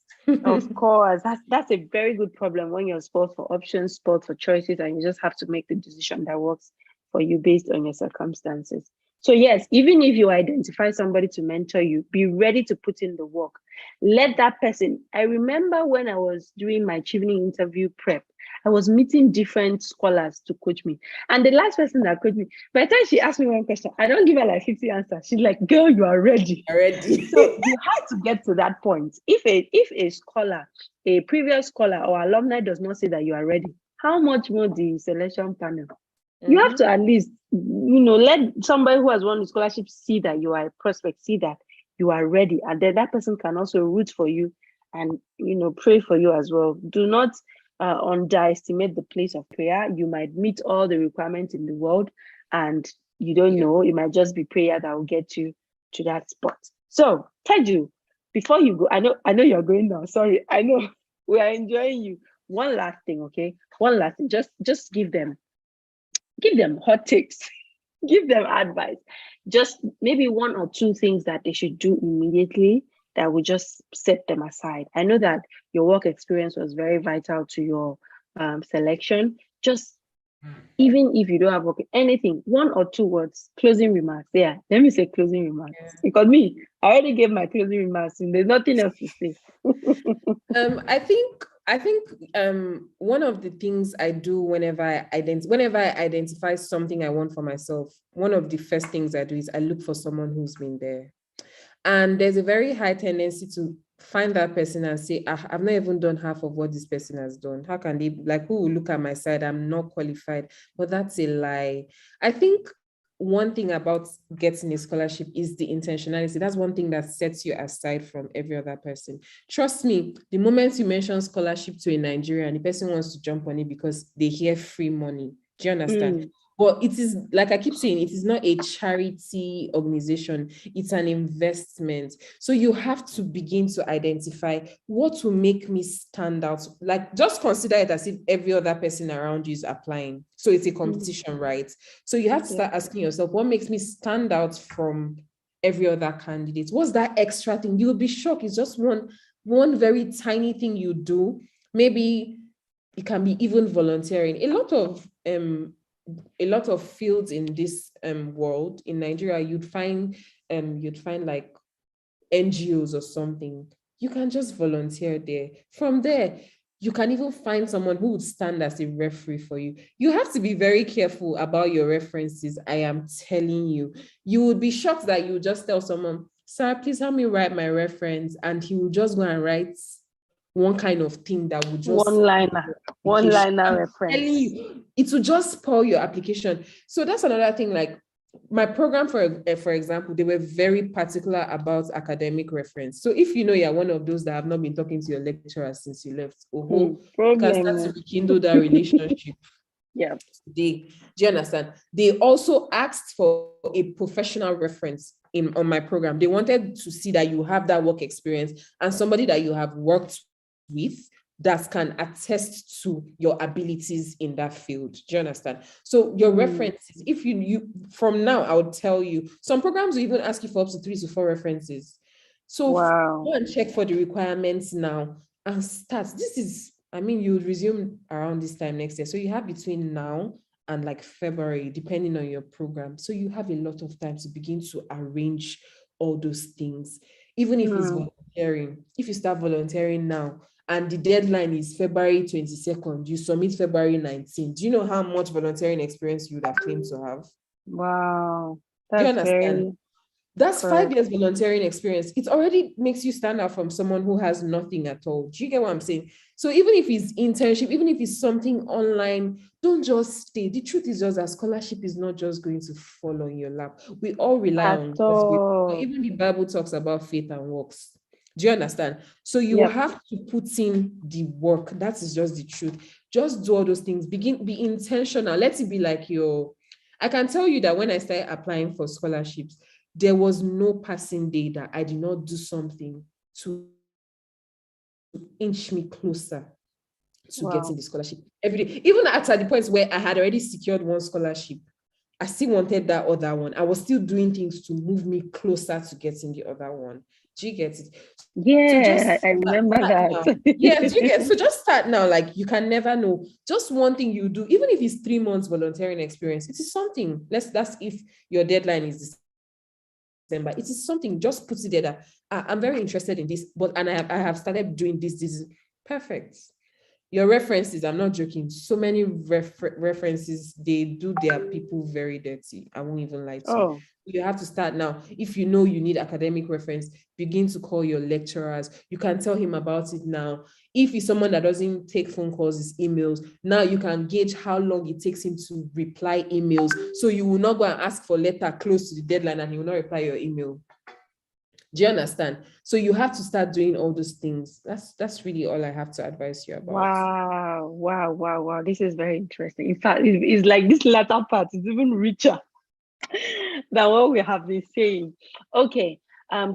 Of course, that's a very good problem when you're spoiled for options, spoiled for choices, and you just have to make the decision that works for you based on your circumstances. So yes, even if you identify somebody to mentor you, be ready to put in the work. Let that person. I remember when I was doing my evening interview prep, I was meeting different scholars to coach me. And the last person that coached me, by the time she asked me one question, I don't give her like 50 answers. She's like, girl, you are ready. Already. So you have to get to that point. If a scholar, a previous scholar or alumni does not say that you are ready, how much more the selection panel? You have to at least, let somebody who has won the scholarship see that you are a prospect, see that you are ready. And then that person can also root for you and, pray for you as well. Do not underestimate the place of prayer. You might meet all the requirements in the world and you don't know, it might just be prayer that will get you to that spot. So, Teju, before you go, I know you're going now. Sorry, I know we are enjoying you. One last thing, okay? One last thing. Just give them hot takes, give them advice. Just maybe one or two things that they should do immediately that will just set them aside. I know that your work experience was very vital to your selection. Just even if you don't have work, anything, one or two words, closing remarks. Yeah, let me say closing remarks. Because I already gave my closing remarks and there's nothing else to say. I think one of the things I do whenever I identify something I want for myself, one of the first things I do is I look for someone who's been there. And there's a very high tendency to find that person and say, I've not even done half of what this person has done. How can they, who will look at my side? I'm not qualified. But that's a lie. I think one thing about getting a scholarship is the intentionality. That's one thing that sets you aside from every other person. Trust me, the moment you mention scholarship to a Nigerian, the person wants to jump on it because they hear free money. Do you understand? But it is, like I keep saying, it is not a charity organization. It's an investment. So you have to begin to identify what will make me stand out. Like, just consider it as if every other person around you is applying. So it's a competition, right? So you have to start asking yourself, what makes me stand out from every other candidate? What's that extra thing? You'll be shocked. It's just one very tiny thing you do. Maybe it can be even volunteering. A lot of fields in this world in Nigeria, you'd find like NGOs or something. You can just volunteer there. From there, you can even find someone who would stand as a referee for you. You have to be very careful about your references. I am telling you, you would be shocked that you would just tell someone, sir, please help me write my reference. And he will just go and write one kind of thing that would just one-liner reference. Telling you, it will just spoil your application. So that's another thing. Like my program, for example, they were very particular about academic reference. So if you're one of those that have not been talking to your lecturer since you left, you can start to rekindle that relationship. Yeah. Do you understand? They also asked for a professional reference on my program. They wanted to see that you have that work experience and somebody that you have worked with that can attest to your abilities in that field. Do you understand? So your references, if you from now, I would tell you, some programs will even ask you for up to 3 to 4 references. So Wow. go and check for the requirements now and start. This is, I mean, you'll resume around this time next year. So you have between now and like February, depending on your program. So you have a lot of time to begin to arrange all those things. Even if it's volunteering, if you start volunteering now and the deadline is February 22nd, you submit February 19th. Do you know how much volunteering experience you would have claimed to have? Wow. Do you That's understand? very That's correct. 5 years volunteering experience. It already makes you stand out from someone who has nothing at all. Do you get what I'm saying? So even if it's internship, even if it's something online, don't just stay. The truth is just that scholarship is not just going to fall on your lap. We all rely At on God's grace. all. Even the Bible talks about faith and works. Do you understand? So you Yep. have to put in the work. That is just the truth. Just do all those things. Be intentional. Let it be like I can tell you that when I started applying for scholarships, there was no passing day that I did not do something to inch me closer to getting the scholarship every day. Even at the point where I had already secured one scholarship, I still wanted that other one. I was still doing things to move me closer to getting the other one. Do you get it? Yeah, So just I remember that. Yeah, do you get it? So just start now. Like, you can never know. Just one thing you do, even if it's 3 months volunteering experience, it is something. That's if your deadline is December. It is something. Just put it there that I'm very interested in this, and I have started doing this. This is perfect. Your references, I'm not joking. So many references, they do their people very dirty. I won't even lie to you. You have to start now. If you know you need academic reference, begin to call your lecturers. You can tell him about it now. If he's someone that doesn't take phone calls, his emails, now you can gauge how long it takes him to reply emails. So you will not go and ask for letter close to the deadline and he will not reply your email. Do you understand? So you have to start doing all those things. That's really all I have to advise you about. Wow. This is very interesting. In fact, it's like this latter part is even richer than what we have been saying. Okay.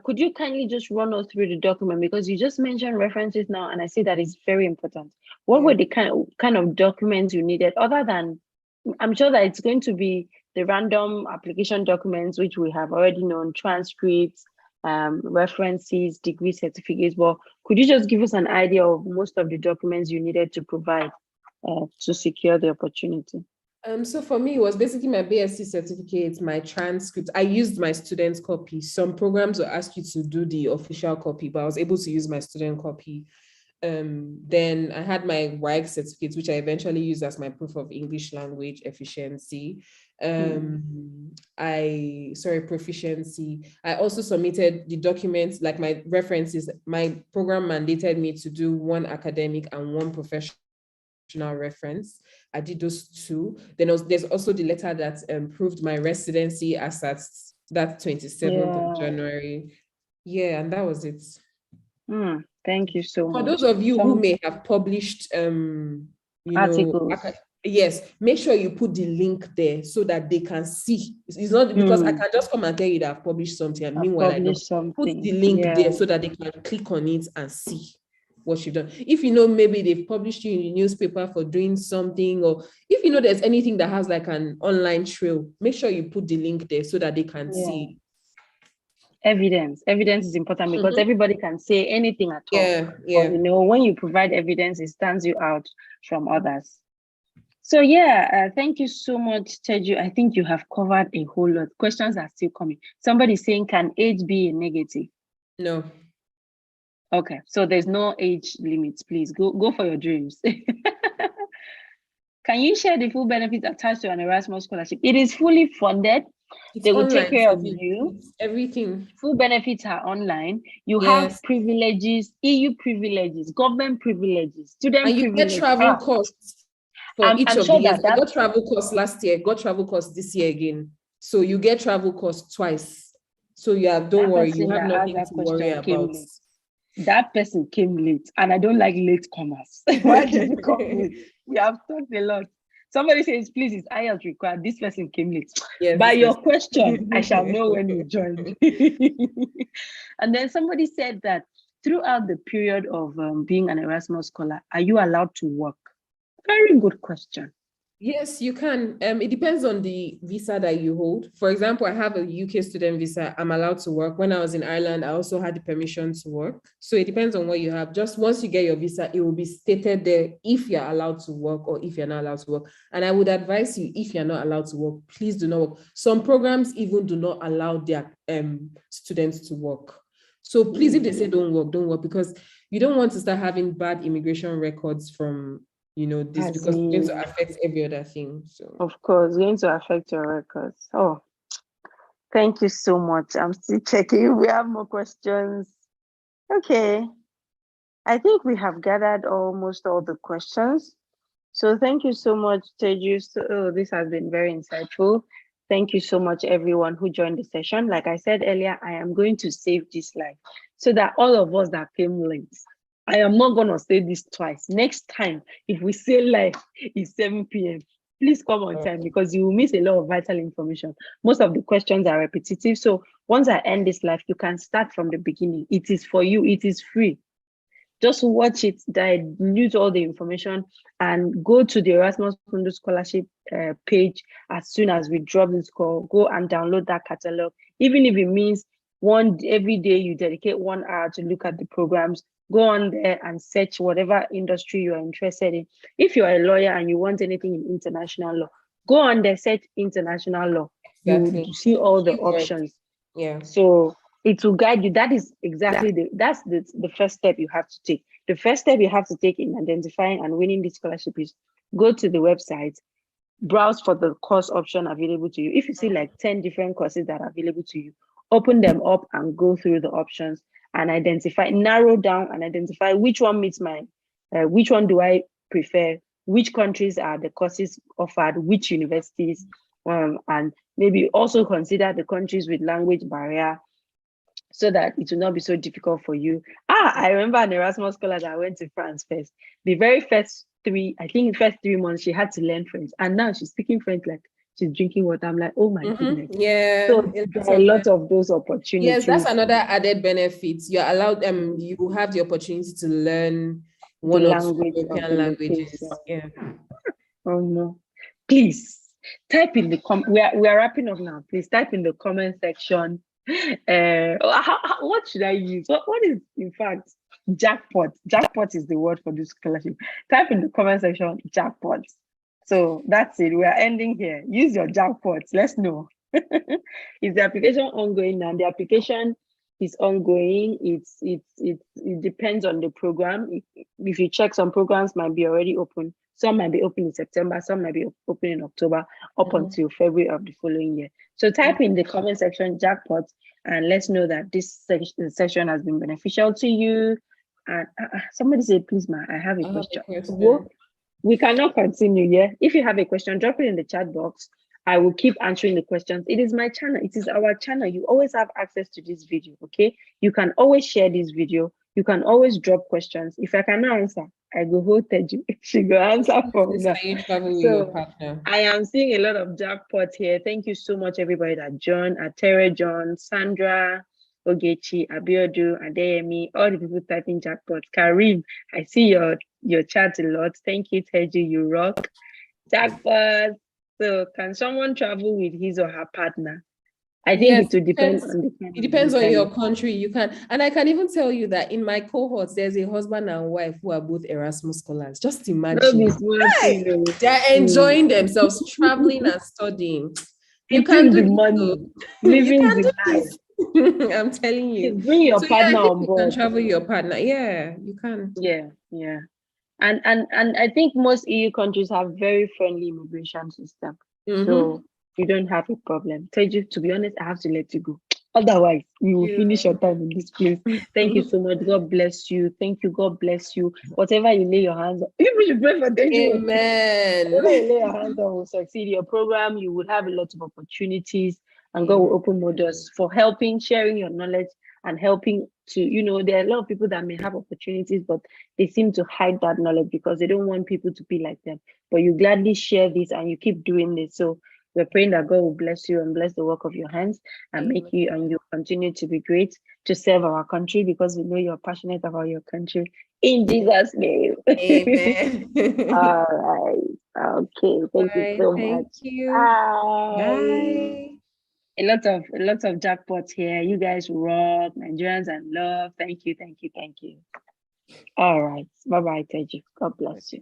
Could you kindly just run us through the document, because you just mentioned references now, and I see that is very important. What were the kind of documents you needed, other than, I'm sure that it's going to be the random application documents, which we have already known, transcripts, references, degree certificates, but could you just give us an idea of most of the documents you needed to provide to secure the opportunity? So for me, it was basically my BSc certificate, my transcript. I used my student copy. Some programs will ask you to do the official copy, but I was able to use my student copy. Then I had my WAEC certificate, which I eventually used as my proof of English language efficiency. Proficiency. I also submitted the documents, like my references. My program mandated me to do one academic and one professional reference. I did those 2. Then there's also the letter that proved my residency as at that 27th of January. Yeah, and that was it. Thank you so much. For those of you who may have published articles, yes, make sure you put the link there so that they can see. It's not because I can just come and tell you that I've published something, and meanwhile I don't. Put the link there so that they can click on it and see what you've done. If you know maybe they've published you in the newspaper for doing something, or if you know there's anything that has like an online trail, make sure you put the link there so that they can see. Evidence is important, because everybody can say anything at all. But when you provide evidence, it stands you out from others. So thank you so much, Teju. I think you have covered a whole lot. Questions are still coming. Somebody's saying, can age be a negative? No. Okay, so there's no age limits. Please go for your dreams. Can you share the full benefits attached to an Erasmus scholarship? It is fully funded. They will take care of you. Everything. Full benefits are online. You have privileges, EU privileges, government privileges, student privileges. And you get travel costs for each of the years. I got travel costs last year, got travel costs this year again. So you get travel costs twice. So don't worry, you have nothing to worry about. That person came late, and I don't like late comers. Why did you come late? We have talked a lot. Somebody says, please, is IELTS required? This person came late. By your question, I shall know when you joined. And then somebody said that throughout the period of being an Erasmus scholar, are you allowed to work? Very good question. Yes, you can. It depends on the visa that you hold. For example, I have a UK student visa. I'm allowed to work. When I was in Ireland, I also had the permission to work. So it depends on what you have. Just once you get your visa, it will be stated there if you're allowed to work or if you're not allowed to work. And I would advise you, if you're not allowed to work, please do not work. Some programs even do not allow their students to work. So please, if they say don't work, because you don't want to start having bad immigration records from this, because it's going to affect every other thing. So of course, going to affect your records. Oh, thank you so much. I'm still checking. We have more questions. Okay. I think we have gathered almost all the questions. So thank you so much, Teju. So, this has been very insightful. Thank you so much, everyone who joined the session. Like I said earlier, I am going to save this live so that all of us that came late, I am not going to say this twice. Next time, if we say live, it's 7 p.m. Please come on time, because you will miss a lot of vital information. Most of the questions are repetitive. So once I end this live, you can start from the beginning. It is for you. It is free. Just watch it, dilute all the information, and go to the Erasmus Mundus Scholarship page as soon as we drop this call. Go and download that catalog. Even if it means every day you dedicate 1 hour to look at the programs, go on there and search whatever industry you are interested in. If you are a lawyer and you want anything in international law, go on there, search international law. Exactly. You see all the options. Yeah. So it will guide you. That is exactly the first step you have to take. The first step you have to take in identifying and winning this scholarship is go to the website, browse for the course option available to you. If you see like 10 different courses that are available to you, open them up and go through the options and narrow down and identify which one meets which one do I prefer, which countries are the courses offered, which universities, and maybe also consider the countries with language barrier, so that it will not be so difficult for you. I remember an Erasmus Scholar that went to France first. The very first 3 months, she had to learn French. And now she's speaking French like she's drinking water. I'm like, oh my goodness. Yeah. So there are a lot of those opportunities. Yes, that's another added benefit. You're allowed, you have the opportunity to learn one or two European languages. Yeah. Oh no. Please type in the we are wrapping up now. Please type in the comment section. What should I use? What is, in fact, jackpot? Jackpot is the word for this scholarship. Type in the comment section jackpot. So that's it. We are ending here. Use your jackpots. Let's know. Is the application ongoing now? The application is ongoing. It depends on the program. If you check, some programs might be already open. Some might be open in September, some might be open in October, up until February of the following year. So type in the comment section jackpot and let's know that this session has been beneficial to you. And somebody say, please, ma, I have a question. We cannot continue, yeah? If you have a question, drop it in the chat box. I will keep answering the questions. It is my channel. It is our channel. You always have access to this video, okay? You can always share this video. You can always drop questions. If I cannot answer, I go hold Teju. She go answer for me. So I am seeing a lot of jackpots here. Thank you so much, everybody that joined. Atere John, Sandra, Ogechi, Abiodu, Adeyemi, all the people typing jackpots. Karim, I see your chat a lot. Thank you, Teju. You rock. Jackpot. So can someone travel with his or her partner? I think it will depend on the country. It depends on your country. You can, and I can even tell you that in my cohorts, there's a husband and wife who are both Erasmus scholars. Just imagine. They're enjoying themselves, traveling and studying. You can do the money, living the life. I'm telling you. Bring your partner on board. You can travel your partner. Yeah, you can. Yeah. And I think most EU countries have very friendly immigration system. So you don't have a problem. Teju, to be honest, I have to let you go. Otherwise, you will finish your time in this place. Thank you so much. God bless you. Thank you. God bless you. Whatever you lay your hands on, you should pray for Teju. Amen. Whatever you lay your hands on will succeed. Your program, you would have a lot of opportunities, and God will open more doors for helping, sharing your knowledge, and helping to, there are a lot of people that may have opportunities, but they seem to hide that knowledge because they don't want people to be like them. But you gladly share this and you keep doing this. So We're praying that God will bless you and bless the work of your hands and make you, and you continue to be great to serve our country, because we know you're passionate about your country. In Jesus' name. Amen. All right. Okay. Thank you so much. Thank you. Bye. Bye. A lot of jackpots here. You guys rock. Nigerians and love. Thank you. Thank you. Thank you. All right. Bye-bye, Teju. God bless you.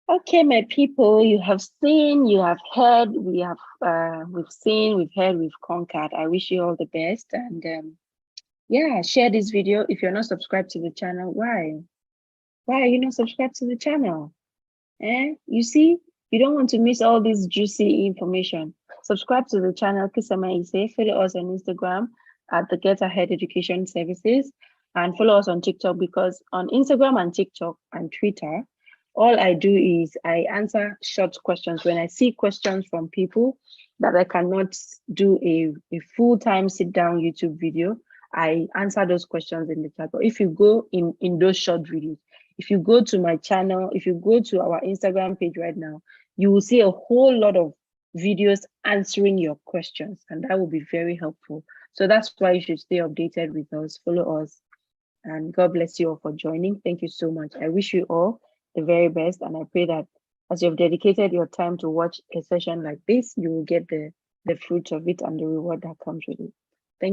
Okay, my people, you have seen, you have heard, we've seen, we've heard, we've conquered. I wish you all the best, and yeah, share this video. If you're not subscribed to the channel, why are you not subscribed to the channel? You see, you don't want to miss all this juicy information. Subscribe to the channel, Kisama Ise. Follow us on Instagram at the Get Ahead Education Services, and follow us on TikTok, because on Instagram and TikTok and Twitter, all I do is I answer short questions. When I see questions from people that I cannot do a full-time sit-down YouTube video, I answer those questions in the chat. But if you go in those short videos, if you go to my channel, if you go to our Instagram page right now, you will see a whole lot of videos answering your questions, and that will be very helpful. So that's why you should stay updated with us, follow us, and God bless you all for joining. Thank you so much. I wish you all the very best, and I pray that as you've dedicated your time to watch a session like this, you will get the fruits of it and the reward that comes with it.